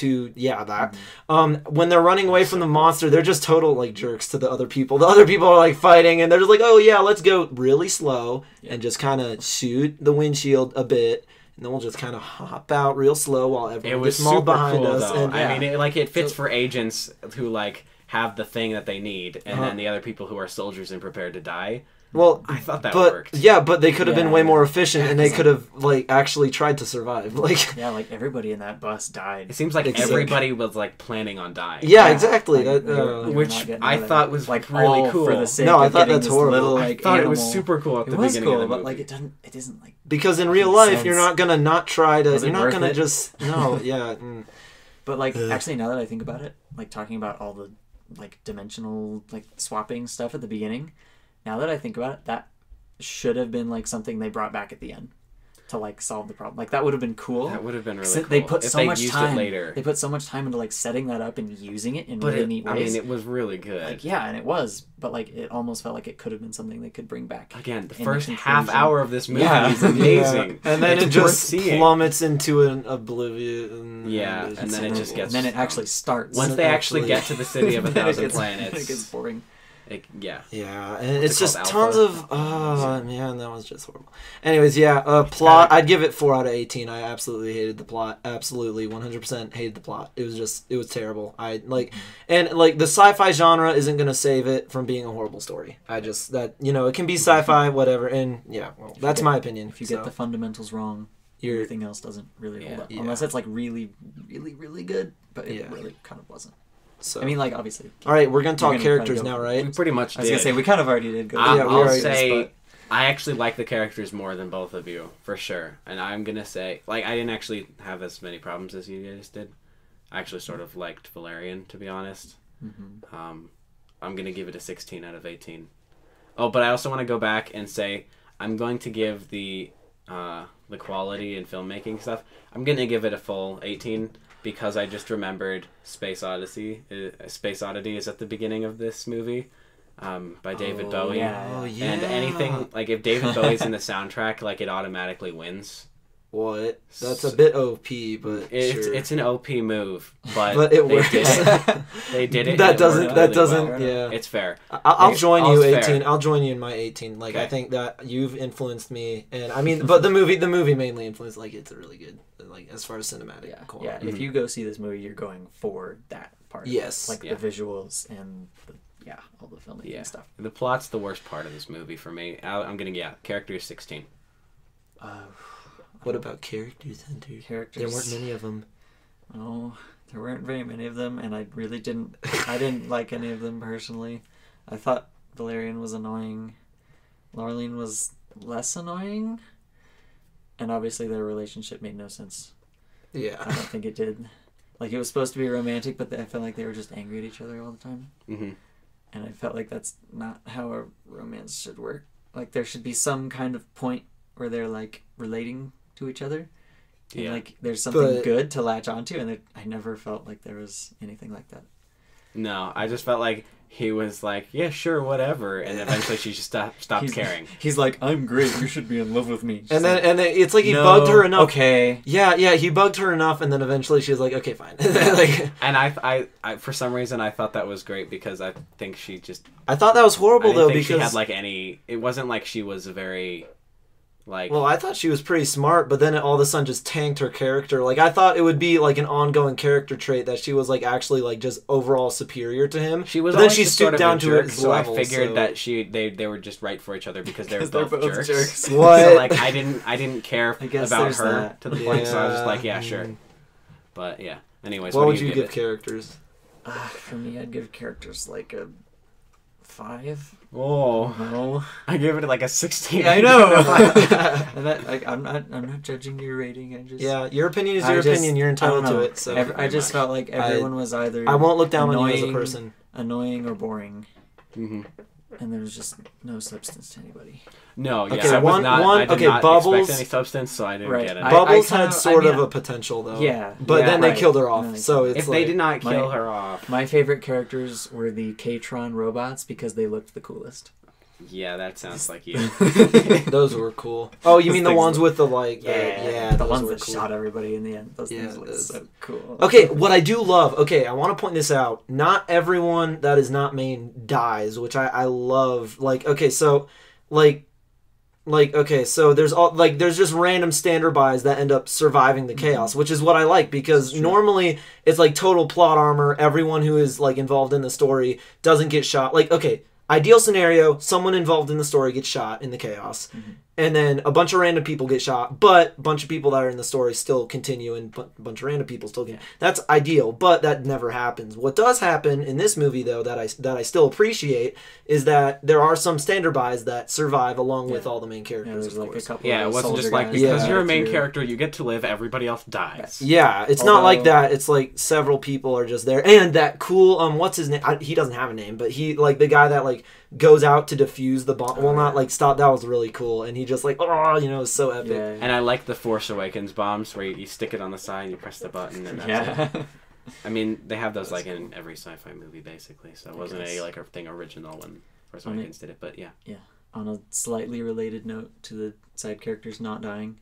when they're running away from the monster, they're just total, like, jerks to the other people. The other people are, like, fighting, and they're just like, oh, yeah, let's go really slow and just kind of shoot the windshield a bit. And then we'll just kind of hop out real slow while everyone gets mauled behind us. Though. And, I mean, it fits for agents who, like, have the thing that they need, and then the other people who are soldiers and prepared to die. Well, I thought that worked. Yeah, but they could have been way more efficient, and they could have like actually tried to survive. Like like everybody in that bus died. It seems like everybody was like planning on dying. Yeah, exactly. Which I thought was like really cool. For the sake I of thought that's this horrible. little, like, I thought animal. it was super cool at the beginning cool, of the movie. but like it isn't like because in real life sense. you're not gonna not try to. Was it You're not worth gonna it? just no. Yeah. But like actually, now that I think about it, like talking about all the like dimensional like swapping stuff at the beginning, now that I think about it, that should have been like something they brought back at the end to like solve the problem. Like that would have been cool. That would have been really cool. They put so much time. Later. They put so much time into like setting that up and using it in but really neat ways. I mean, it was really good. Like and it was, but like it almost felt like it could have been something they could bring back. Again, the first half hour of this movie is amazing, and then it just plummets plummets into an oblivion. And then it just gets. And then it actually starts. Once they actually get to the city of 1,000 planets, it gets boring. And it's just tons of man, that was just horrible. Anyways, plot. I'd give it 4 out of 18. I absolutely hated the plot. Absolutely, 100% hated the plot. It was terrible. And the sci-fi genre isn't gonna save it from being a horrible story. It can be sci-fi, whatever. And that's my opinion. If you get the fundamentals wrong, everything else doesn't really hold up unless it's like really, really, really good. But it really kind of wasn't. So I mean, like obviously. All right, we're gonna talk characters now, right? We pretty much did. I was gonna say we kind of already did. I'll say I actually like the characters more than both of you for sure, and I'm gonna say like I didn't actually have as many problems as you guys did. I actually sort of liked Valerian, to be honest. Mm-hmm. I'm gonna give it a 16 out of 18. Oh, but I also want to go back and say I'm going to give the quality and filmmaking stuff. I'm gonna give it a full 18. Because I just remembered Space Odyssey. Space Oddity is at the beginning of this movie by David Bowie. And anything, like if David Bowie's in the soundtrack, like it automatically wins. What? That's a bit OP, but it's an OP move, but it worked. They did it. That doesn't. Yeah, it's fair. I'll join you, 18. Fair. I'll join you in my 18. Like I think that you've influenced me, and I mean, but the movie mainly influenced. Like it's really good. Like as far as cinematic quality. Yeah, if you go see this movie, you're going for that part. Yes, like the visuals and all the filmmaking stuff. The plot's the worst part of this movie for me. I'm gonna characters 16. What about characters, Hunter? Characters. There weren't many of them. Oh, there weren't very many of them, and I really didn't. I didn't like any of them personally. I thought Valerian was annoying. Laureline was less annoying, and obviously their relationship made no sense. Yeah, I don't think it did. Like it was supposed to be romantic, but I felt like they were just angry at each other all the time. Mm-hmm. And I felt like that's not how a romance should work. Like there should be some kind of point where they're like relating to each other. And like there's something good to latch onto, and I never felt like there was anything like that. No, I just felt like he was like, yeah, sure, whatever, and eventually she just stopped caring. He's like, I'm great, you should be in love with me. And then it's like he bugged her enough. Okay. Yeah, he bugged her enough, and then eventually she was like, okay, fine. And I for some reason I thought that was great because I think she just. I thought that was horrible though because she had like any. It wasn't like she was a very. Like, well, I thought she was pretty smart, but then it all of a sudden just tanked her character. Like, I thought it would be like an ongoing character trait that she was like actually like just overall superior to him. she was, but then always she just stooped sort of down a to jerk, his so level. I figured so... that they were just right for each other because they were They're both both jerks. What? So like I didn't care guess about there's her that. to the point, so I was just like, Yeah. yeah, sure. But yeah. Anyways, What do would you give it? characters? For me, I'd give characters like a 5. Oh, No, I gave it like a 16. yeah, I know. I'm not judging your rating. I just Yeah, your opinion is I your just- opinion. You're I entitled don't to know. it. So I just felt like everyone was either I won't look down on you as a annoying- person. annoying or boring, Mm-hmm. and there was just no substance to anybody. No, yeah, Okay, I was one- not. one- I did okay, not Bubbles- expect any substance, so I didn't Right. get it. Bubbles kinda- had sort I mean, of a potential though. Yeah, but yeah, then they right. killed her off. No, they So killed it's if like, they did not kill my- her off, my favorite characters were the K-Tron robots because they looked the coolest. yeah, that sounds like you. those were cool. Oh, you mean the Things ones were- with the like? the those ones were that cool. shot everybody in the end. Those Yeah, things looked those- so cool. Okay, what I do love. Okay, I want to point this out. Not everyone that is not main dies, which I love. Like, okay, so okay, so there's all like there's just random standbys that end up surviving the chaos, which is what I like because normally it's like total plot armor. Everyone who is like involved in the story doesn't get shot. Like, okay, ideal scenario: someone involved in the story gets shot in the chaos, and then a bunch of random people get shot, but a bunch of people that are in the story still continue, and a bunch of random people still get. That's ideal, but that never happens. What does happen in this movie, though, that I still appreciate, is that there are some standbys that survive along with all the main Yeah, characters. there's of like a course. couple. Yeah, it of wasn't just soldier like guys because Yeah. you're a main too. character, you get to live. Everybody else dies. Yeah, it's not like Although- that. It's like several people are just there, and that cool what's his name? He doesn't have a name, but he like the guy that like goes out to defuse the bomb. Well, not like stop. That was really cool, and he just like it's so epic. Yeah. And I like the Force Awakens bombs where you stick it on the side and you press the button and that's it. Yeah. I mean, they have those like in every sci-fi movie basically, so it wasn't a thing original when Force Awakens did it, but yeah. On a slightly related note to the side characters not dying,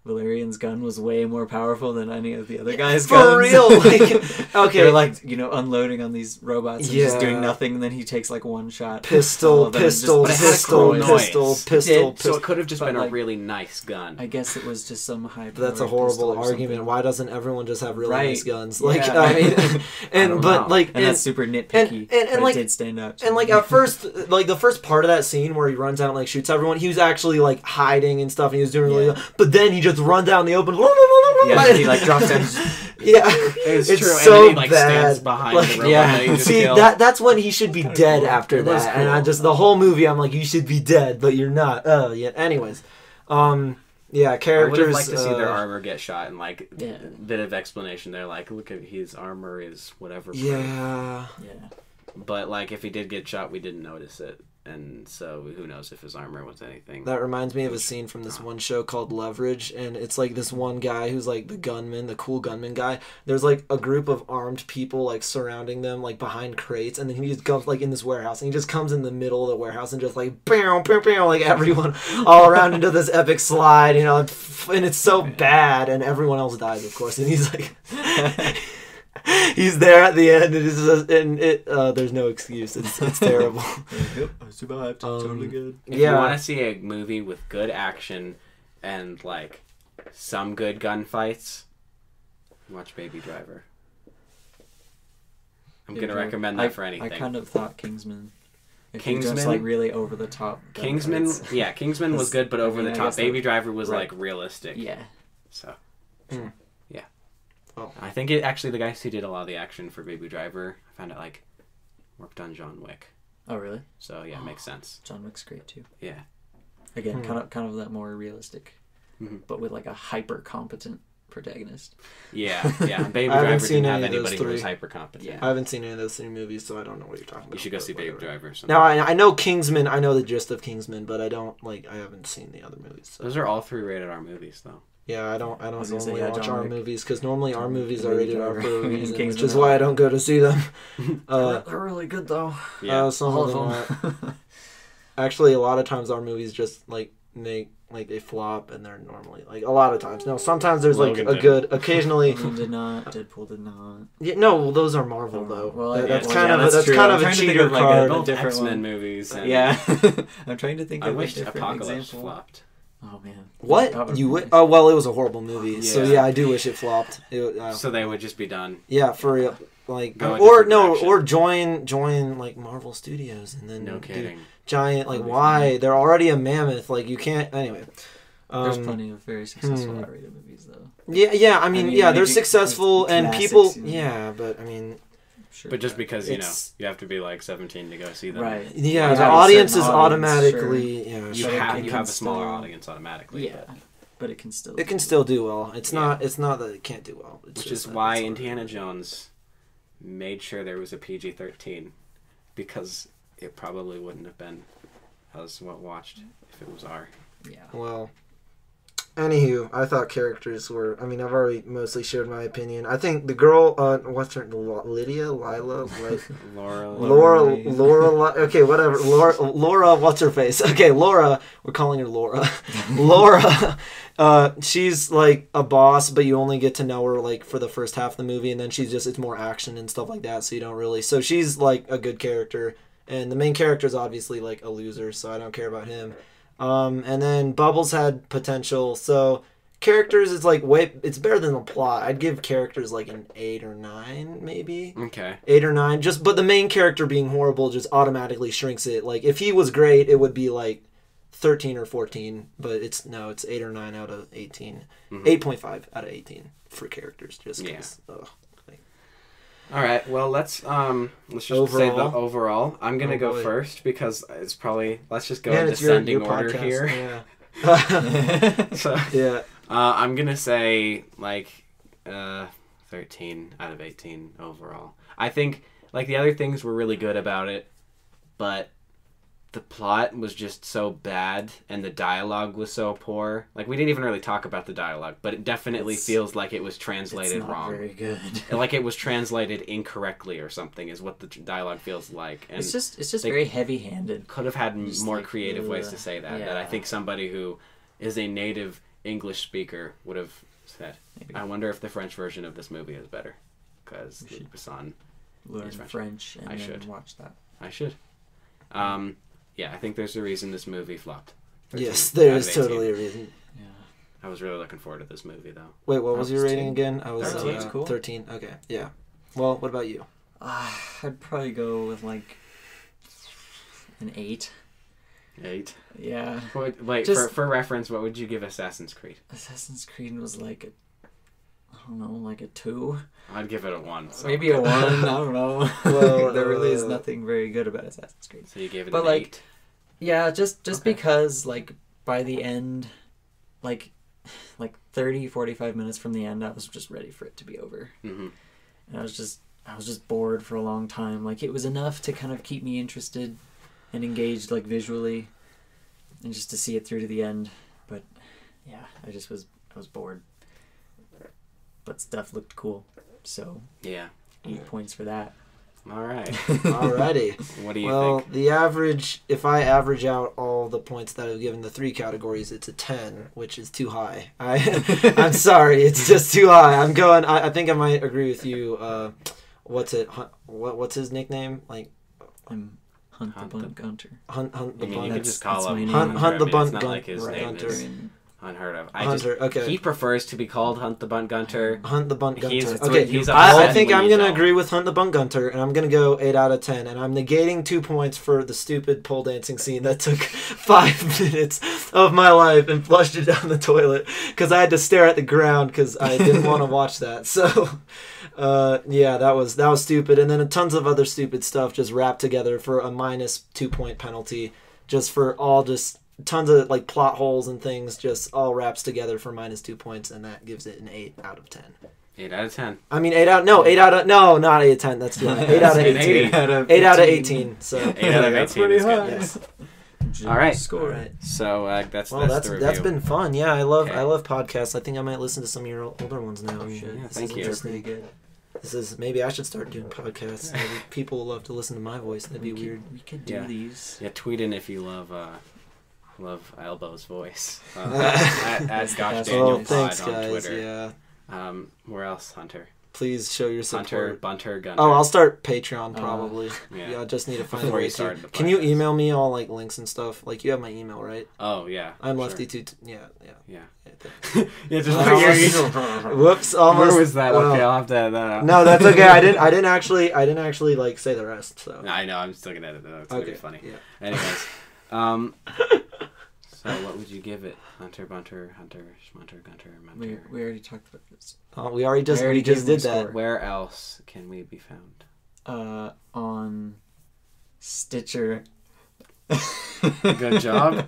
Valerian's gun was way more powerful than any of the other guys' For guns. real, like, okay. They're like, unloading on these robots and just doing Yeah. nothing, and then he takes like one shot. Pistol, All of them pistol, just- But it had a cool pistol, noise. pistol, It pistol, did. So it pistol. could have just But, been a like, really nice gun. I guess it was just some high. That's a horrible argument. Why doesn't everyone just have really nice Right. guns? Like, Yeah. I mean, and don't but know. like, And that's super nitpicky. and but like- it did stand out. to and me. like at first, like the first part of that scene where he runs out and like shoots everyone, he was actually like hiding and stuff, and he was doing really. Yeah. But then he just runs out in the open. yeah, and he like drops down. Yeah, It's true, so and then he like bad. stands behind Like, the robot yeah. that he just See, killed. that's when he should be dead after It was that. And I cool. just the whole movie, I'm like, you should be dead, but you're not. Oh yeah. Anyways, yeah, I would characters. have liked to see their armor get shot and like Yeah. bit of explanation there, like look at his armor is whatever. Yeah. Yeah. But like if he did get shot, we didn't notice it, and so who knows if his armor was anything. That reminds me of a scene from this one show called Leverage, and it's like this one guy who's like the gunman, the cool gunman guy. There's like a group of armed people like surrounding them, like behind crates, and then he just comes like in this warehouse, and he just comes in the middle of the warehouse and just like bam, bam, bam, like everyone all around into this epic slide, and it's so bad, and everyone else dies, of course, and he's like. He's there at the end, there's no excuse. It's terrible. Yep, I survived. Totally good. If you want to see a movie with good action and like some good gunfights, watch Baby Driver. I'm gonna recommend that for anything. I kind of thought Kingsman. If you're Kingsman? just like really over the top. Kingsman, gunfights. yeah, Kingsman was good, but over I mean, the I top. guess Baby that- Driver was right. like realistic. Yeah. So, Mm. yeah. Oh. I think it actually the guys who did a lot of the action for Baby Driver, I found out like worked on John Wick. Oh really? So yeah, it makes sense. John Wick's great too. Yeah. Again, kind of that more realistic, Mhm. but with like a hyper competent protagonist. Yeah, yeah. Baby I haven't Driver seen didn't have any of those anybody who was three. hyper competent. Yeah. I haven't seen any of those three movies, so I don't know what you're talking about. You should go but see Baby whatever. Driver. Now I know Kingsman. I know the gist of Kingsman, but I don't I haven't seen the other movies. So. Those are all 3 rated R movies, though. Yeah, I don't was gonna say, normally yeah, watch John R Wick. movies because normally R movies are Baby rated R Driver. for a reason, which Kingsman is why I don't go to see them. They're really good though. Yeah. Some All of of them them. actually, a lot of times our movies just make they flop, and they're normally a lot of times. No, sometimes there's Logan a did. good. Occasionally, Logan did not. Deadpool did not. yeah, no, well, those are Marvel though. Well, That's yeah, kind yeah, of that's true. kind I'm of a trying to think cheater of, like, card. a Both different X-Men one. movies. And Yeah, I'm trying to think I of a wish different Apocalypse example. flopped. Oh man. What? You would? Oh well, it was a horrible movie. Yeah. So yeah, I do wish it flopped. So they would just be done. Yeah, for real. Like, Go a or different no, direction. or join like Marvel Studios and then No do kidding. giant. Like, why? They're already a mammoth. Like, you can't. Anyway. There's plenty of very successful R-rated movies, though. Yeah. I mean, yeah, they're maybe successful and classics, people. you know. Yeah, but I mean, Sure. But just because, It's- you have to be like 17 to go see them. Right. yeah, You the have a audience is certain audience, automatically. Yeah, You sure. But have it you can have a smaller still- audience automatically. Yeah, but it can still. It can still do well. It's Yeah. not. It's not that it can't do well. It's Which just is that why it's Indiana Jones made sure there was a PG-13, because it probably wouldn't have been as well watched if it was R. Yeah. Well, anywho, I thought characters were. I mean, I've already mostly shared my opinion. I think the girl, what's her, Lydia, Lila, Laura. Okay, whatever. Laura. What's her face? Okay, Laura. We're calling her Laura. Laura. She's like a boss, but you only get to know her like for the first half of the movie, and then it's more action and stuff like that. So you don't really. So she's like a good character, and the main character is obviously like a loser, so I don't care about him. And then Bubbles had potential. So characters, it's better than the plot. I'd give characters like an 8 or 9, maybe. Okay. 8 or 9. But the main character being horrible just automatically shrinks it. Like if he was great, it would be like 13 or 14. But it's 8 or 9 out of 18. 8.5 out of 18 for characters. Just because. Yeah. All right. Well, let's just say the overall. I'm gonna go first because it's probably let's just go in descending order podcast. here. Yeah. So yeah. I'm gonna say like 13 out of 18 overall. I think like the other things were really good about it, but the plot was just so bad and the dialogue was so poor. Like we didn't even really talk about the dialogue, but it definitely feels like it was translated wrong. Very good. Like it was translated incorrectly or something is what the dialogue feels like. And it's just very heavy-handed. could have had more creative ways to say that. Yeah. That I think somebody who is a native English speaker would have said. Maybe. I wonder if the French version of this movie is better because Luc Besson. Learn is French and I then should. watch that. I should. Yeah, I think there's a reason this movie flopped. 13 Yes, there out is of 18. totally a reason. Yeah. I was really looking forward to this movie though. Wait, what was your rating 10. again? I was 13. Cool. 13. Okay, yeah. Well, what about you? I'd probably go with like an 8. 8. Yeah. Wait, Just- for reference, what would you give Assassin's Creed? Assassin's Creed was like like a 2. I'd give it a 1. So. Maybe a 1. I don't know. Well, there really is nothing very good about Assassin's Creed. So you gave it But, an like, 8. Yeah, just Okay. because like by the end, like 30, 45 minutes from the end, I was just ready for it to be over. Mm-hmm. And I was just bored for a long time. Like it was enough to kind of keep me interested and engaged like visually and just to see it through to the end. But yeah, I was bored. But stuff looked cool. So Yeah. 8 points for that. All right. Alrighty. What do you Well, think? the average, if I average out all the points that I've given the 3 categories, it's a 10, which is too high. I'm sorry, it's just too high. I think I might agree with you. What's his nickname? Like, I'm Hunt the Bunt Gunter. Hunt the I mean, you Bunt. could just call that's him my Hunter. name. Hunt the I mean, Bunt it's not Gun- like his right, name Hunter. is unheard of. Hunter, okay. He prefers to be called Hunt the Bunt Gunter. Hunt the Bunt Gunter. He's- Okay, he's I upset think when I'm you going to don't. agree with Hunt the Bunt Gunter, and I'm going to go 8 out of 10. And I'm negating 2 points for the stupid pole dancing scene that took 5 minutes of my life and flushed it down the toilet because I had to stare at the ground because I didn't want to watch that. So, yeah, that was stupid. And then tons of other stupid stuff just wrapped together for a minus 2 point penalty, just for all just tons of like plot holes and things just all wraps together for minus 2 points, and that gives it an 8 out of 10. 8 out of 10. I mean, not 8 out of 10. That's too high. 8 out of 18. 8 out of 18. So 8 out of 18 That's pretty is high. good. yes. All right. All right. So that's Well, the review. that's been fun. Yeah, I love Okay. podcasts. I think I might listen to some of your older ones now. You should. Yeah, This thank is you. interesting. Pretty good. Maybe I should start doing podcasts. Maybe people will love to listen to my voice. That'd be weird. We could do Yeah. these. Yeah, tweet in if you love Elbow's voice. At Gosh best. Daniel Oh, Pod thanks, on guys. Twitter. Yeah. Where else, Hunter? Please show your support. Bunter, Gunter. Oh, I'll start Patreon probably. Yeah. I just need to find a Before way you start to. the Can you podcast. email me all like links and stuff? Like you have my email, right? Oh yeah. I'm sure. lefty too. Yeah. Yeah. Yeah. Yeah. Just Whoops! Almost. Where was that? Well, Okay, I'll have to edit that out. No, that's okay. I didn't actually like say the rest. So. I know. I'm still gonna edit that out. It's gonna be funny. Yeah. Anyways, so what would you give it? Hunter, Bunter, Hunter, Schmunter, Gunter, Munter. We already talked about this. We already just already did gave my that. score. Where else can we be found? On Stitcher. Good job.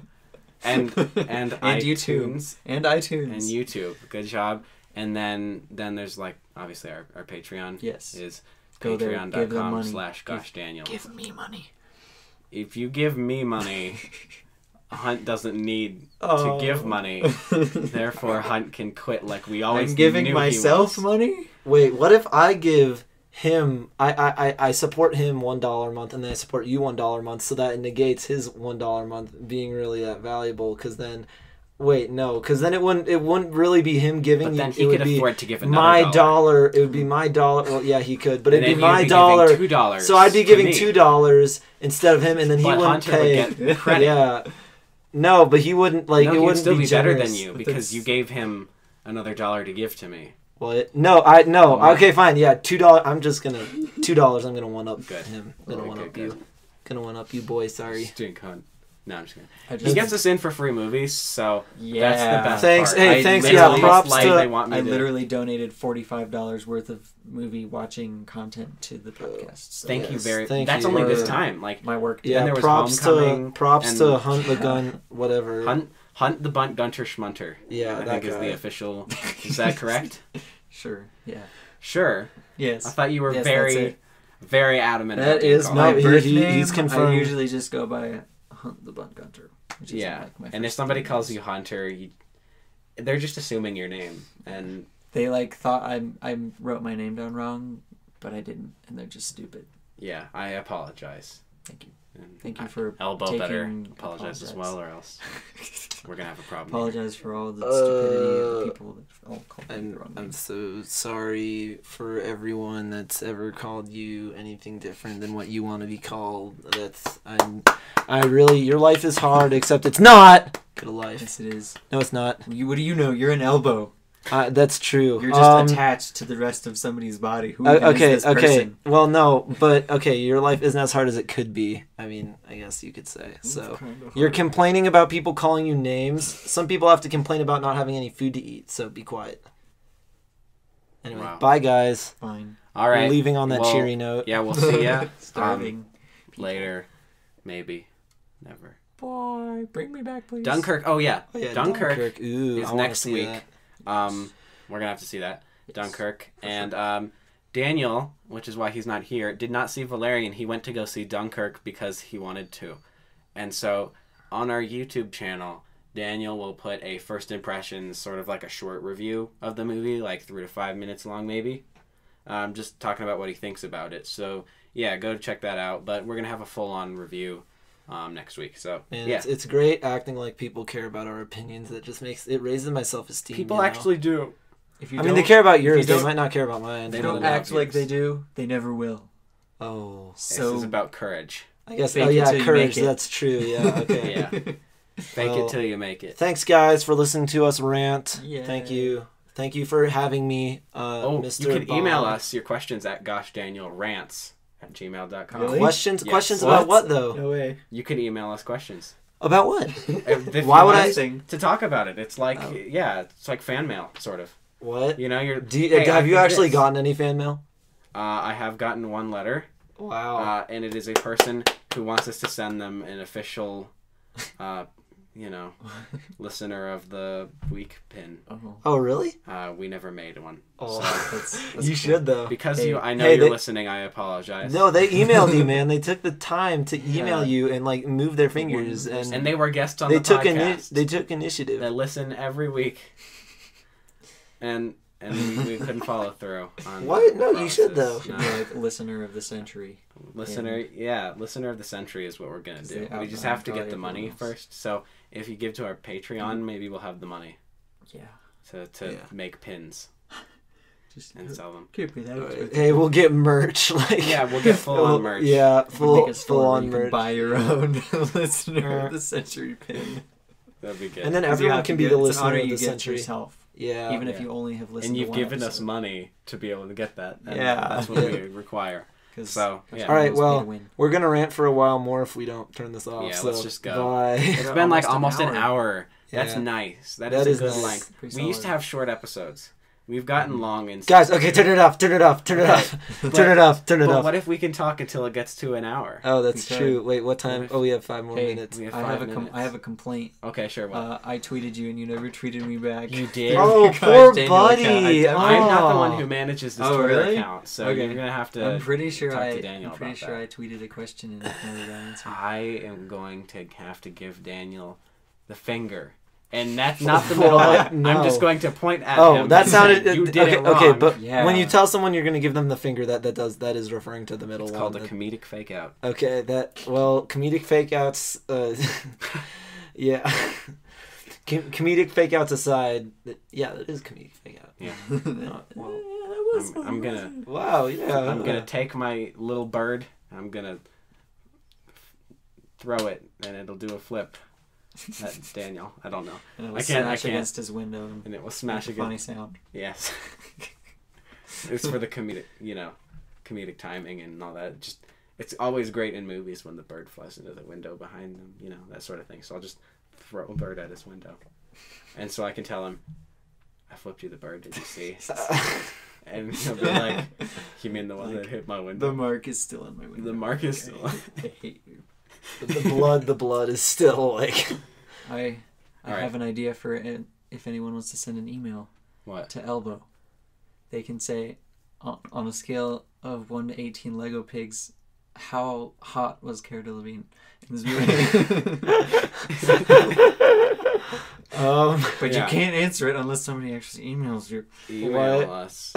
And And iTunes and iTunes and YouTube. Good job. And then there's like obviously our Patreon. Yes. Is Go there, give them money. patreon.com/GoshDaniel. Give me money. If you give me money, Hunt doesn't need to give money. Therefore, Hunt can quit like we always I'm giving knew myself he was. money? Wait, what if I give him? I support him $1 a month, and then I support you $1 a month, so that it negates his $1 a month being really that valuable. Because then, wait, no, because then it wouldn't really be him giving. But then you, he it could would be afford to give another my dollar. It would be my dollar. Well, yeah, he could, but And it'd be then my you'd be dollar. giving $2 So I'd be to giving me. $2 instead of him, and then he But wouldn't Hunter pay. would get credit. Yeah. No, but he wouldn't like. No, it he'd wouldn't still be better generous. than you because you gave him another $1 to give to me. What? No, Okay, fine. Yeah, $2. I'm just gonna $2. I'm gonna one up Good. him. Gonna Okay, one up good. you. Gonna one up you, boy. Sorry. Stink Hunt. No, I'm just kidding. I He gets us in for free movies, so that's the Yeah. best Thanks. part. Hey, I thanks. literally Yeah, props like to- they want me I to- literally donated $45 worth of movie watching content to the podcast. So Thank you Yes, very. thank That's you. only this Or- time. Like my work. Yeah, there was props Homecoming and- to Hunt the Gun, whatever. Hunt the Bunt Gunter Schmunter. Yeah, I that think is guy. the official. Is that correct? Sure. Yeah. Sure. Yes. I thought you were Yes, that's very, it. very adamant. That about being is called. my No, birth he- name. he's confirmed. I usually just go by Hunt the Bunt Gunter. Which Yeah, isn't, like, my and if first somebody name. calls you Hunter, they're just assuming your name, and They like thought I wrote my name down wrong, but I didn't, and they're just stupid. yeah, I apologize. Thank you. And Thank you for Elbow taking, better apologize as well, or else we're gonna have a problem. Apologize for all the stupidity of the people that all called me the wrong I'm name. so sorry for everyone that's ever called you anything different than what you want to be called. I really, your life is hard, except it's not. Good life. Yes, it is. No, it's not. What do you know? You're an elbow. That's true. You're just attached to the rest of somebody's body. Who even Okay, is this okay. person? Well, no, but okay, your life isn't as hard as it could be. I mean, I guess you could say. So, you're complaining about people calling you names. Some people have to complain about not having any food to eat, so be quiet. Anyway, Wow. bye guys. Fine. All right, We're leaving on that well, cheery note. Yeah, we'll see ya Starving. later, maybe, never. Boy, bring me back, please. Dunkirk. Oh yeah, Oh, yeah, Dunkirk Ooh, is I wanna next see week. that. We're gonna have to see that Dunkirk, for and Daniel, which is why he's not here, did not see Valerian. He went to go see Dunkirk because he wanted to, and so on our YouTube channel, Daniel will put a first impressions, sort of like a short review of the movie, like 3 to 5 minutes long, maybe. Just talking about what he thinks about it. So yeah, go check that out. But we're gonna have a full-on review next week. So Man, yeah, it's great acting like people care about our opinions. That just makes it raises my self-esteem. people you know? actually do. If you I mean, don't, they care about yours. They don't- might not care about mine. They if don't you love don't act like yours. they do, they never will. Oh, This So is about courage. I guess. Fake Oh it yeah, till you courage. make it. That's true. Yeah. Okay. Yeah, fake Well, it till you make it. Thanks, guys, for listening to us rant. Yeah. Thank you. Thank you for having me, Mr. You can email Bob. us your questions at goshdanielrants@gmail.com. Really? Questions? Yes. Questions about what though? No way. You can email us questions. About what? If Why you would want I- Sing. to talk about it? It's like Oh. yeah, it's like fan mail, sort of. What? You know, you're. Do you, hey, I have you did actually this. gotten any fan mail? I have gotten one letter, Wow. and it is a person who wants us to send them an official, listener of the week pin. Oh. Oh, really? We never made one. Oh, So, That's you should though. because Hey. I know Hey, you're they- listening, I apologize. No, they emailed you, man. They took the time to email Yeah. you and like move their fingers, and and they were guests on they the took podcast. they took initiative. That listen every week, and we couldn't follow through. On What? the No, you should, promises. Should No. be like listener of the century. Listener of the century is what we're gonna do. they We just outline have to all get the your money rules. first. So if you give to our Patreon, maybe we'll have the money Yeah. to Yeah. make pins. Just and sell them. can't be that expensive. Hey, we'll get merch. Like, Yeah, we'll get full-on merch. Yeah, We'll make a store full where on you can merch. buy your own listener of the century pin. That'd be good. And then 'Cause you everyone have can to be get- the it's an listener honor of you the get century. yourself. Yeah. Even if you only have listened and you've to one given us episode. money to be able to get that. And Yeah. that's what we require. 'Cause So, that's yeah. what All right, those pay well, to win. we're gonna rant for a while more if we don't turn this off. Yeah, so let's just go. Bye. It's Yeah, been like almost almost an an hour. Yeah. That's nice. That That is is a good nice. length. Pretty We used to solid. have short episodes. We've gotten long in. Guys, okay, turn it off. Turn it off. Turn it off. Turn it off. Turn it But off. what if we can talk until it gets to an hour? Oh, that's We true. could. Wait, what time? Oh, we have 5 more Hey, minutes. We have I 5 have minutes. I have a complaint. Okay, sure. What? I tweeted you and you never tweeted me back. You did? Oh, Gosh, poor Daniel, buddy. I- I'm not the Oh. one who manages this Oh, Twitter really? account, so Okay. you're gonna have to. I'm pretty sure talk to I Daniel about that. I tweeted a question and never got answered. I am going to have to give Daniel the finger. And that's not the middle What? one. No. I'm just going to point at Oh, him. that and sounded say, you did okay. it wrong. Okay, but Yeah. when you tell someone you're going to give them the finger, that is referring to the middle It's one. called a That- comedic fake out. Okay, comedic fake outs. Yeah, comedic fake outs aside, yeah, that is comedic fake out. Yeah. Well, I'm gonna. wow, yeah. I'm gonna take my little bird. I'm gonna throw it, and it'll do a flip. At Daniel. I don't know. And it I was can't. smash against his window. And it will Smash smash a funny against. sound. Yes. It's for the comedic timing and all that. Just it's always great in movies when the bird flies into the window behind them, that sort of thing. So I'll just throw a bird at his window. And so I can tell him, I flipped you the bird, did you see? And he'll be like, you mean the one that hit my window? The mark is still on my window. The mark is still on. I hate you. the blood is still like. I Alright. have an idea for it. If anyone wants to send an email What? to Elbow, they can say, on a scale of 1 to 18 Lego pigs, how hot was Cara Delevingne in this movie? But Yeah. you can't answer it unless somebody actually emails you. Email What? us.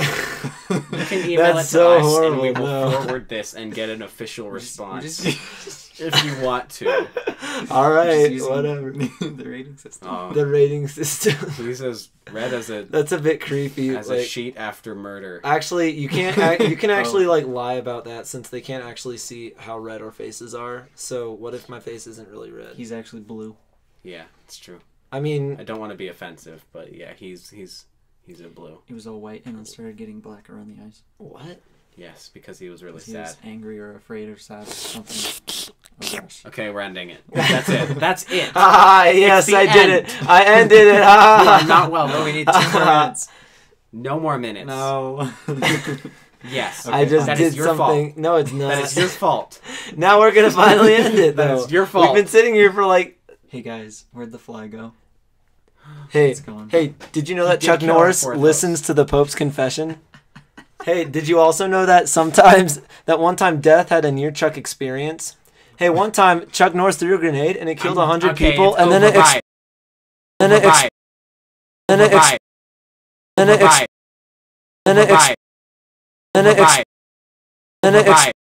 You can email That's it to so us and we horrible, will no. forward this and get an official response Just if you want to. All right, using whatever. the rating system. The rating system. He says read as a That's a bit creepy. as like, a sheet after murder. actually, you can't. You can actually like lie about that since they can't actually see how red our faces are. So what if my face isn't really red? He's actually blue. Yeah, it's true. I mean, I don't want to be offensive, but yeah, he's a blue. He was all white and then started getting black around the eyes. what? Yes, because he was really He sad. was angry or afraid or sad or something. Oh gosh. Okay, we're ending it. That's it. That's it. Ah, yes, the I did end. it. I ended it. You Ah. are not welcome. No, we need 2 more minutes. No more minutes. No. Yes. I just That did is your something. fault. No, it's not. That is your fault. Now we're gonna finally end it. That Though is your fault. We've been sitting here for like. Hey guys, where'd the fly go? Hey, It's gone. hey, did you know that did Chuck kill our Norris fourth listens to the Pope's confession? Hey, did you also know that sometimes that one time Death had a near Chuck experience? Hey, one time Chuck Norris threw a grenade and it killed 100 Okay, people, it's and then it override. then it Override. then it Override. then it Override. then it Override. then it Override. then it Override.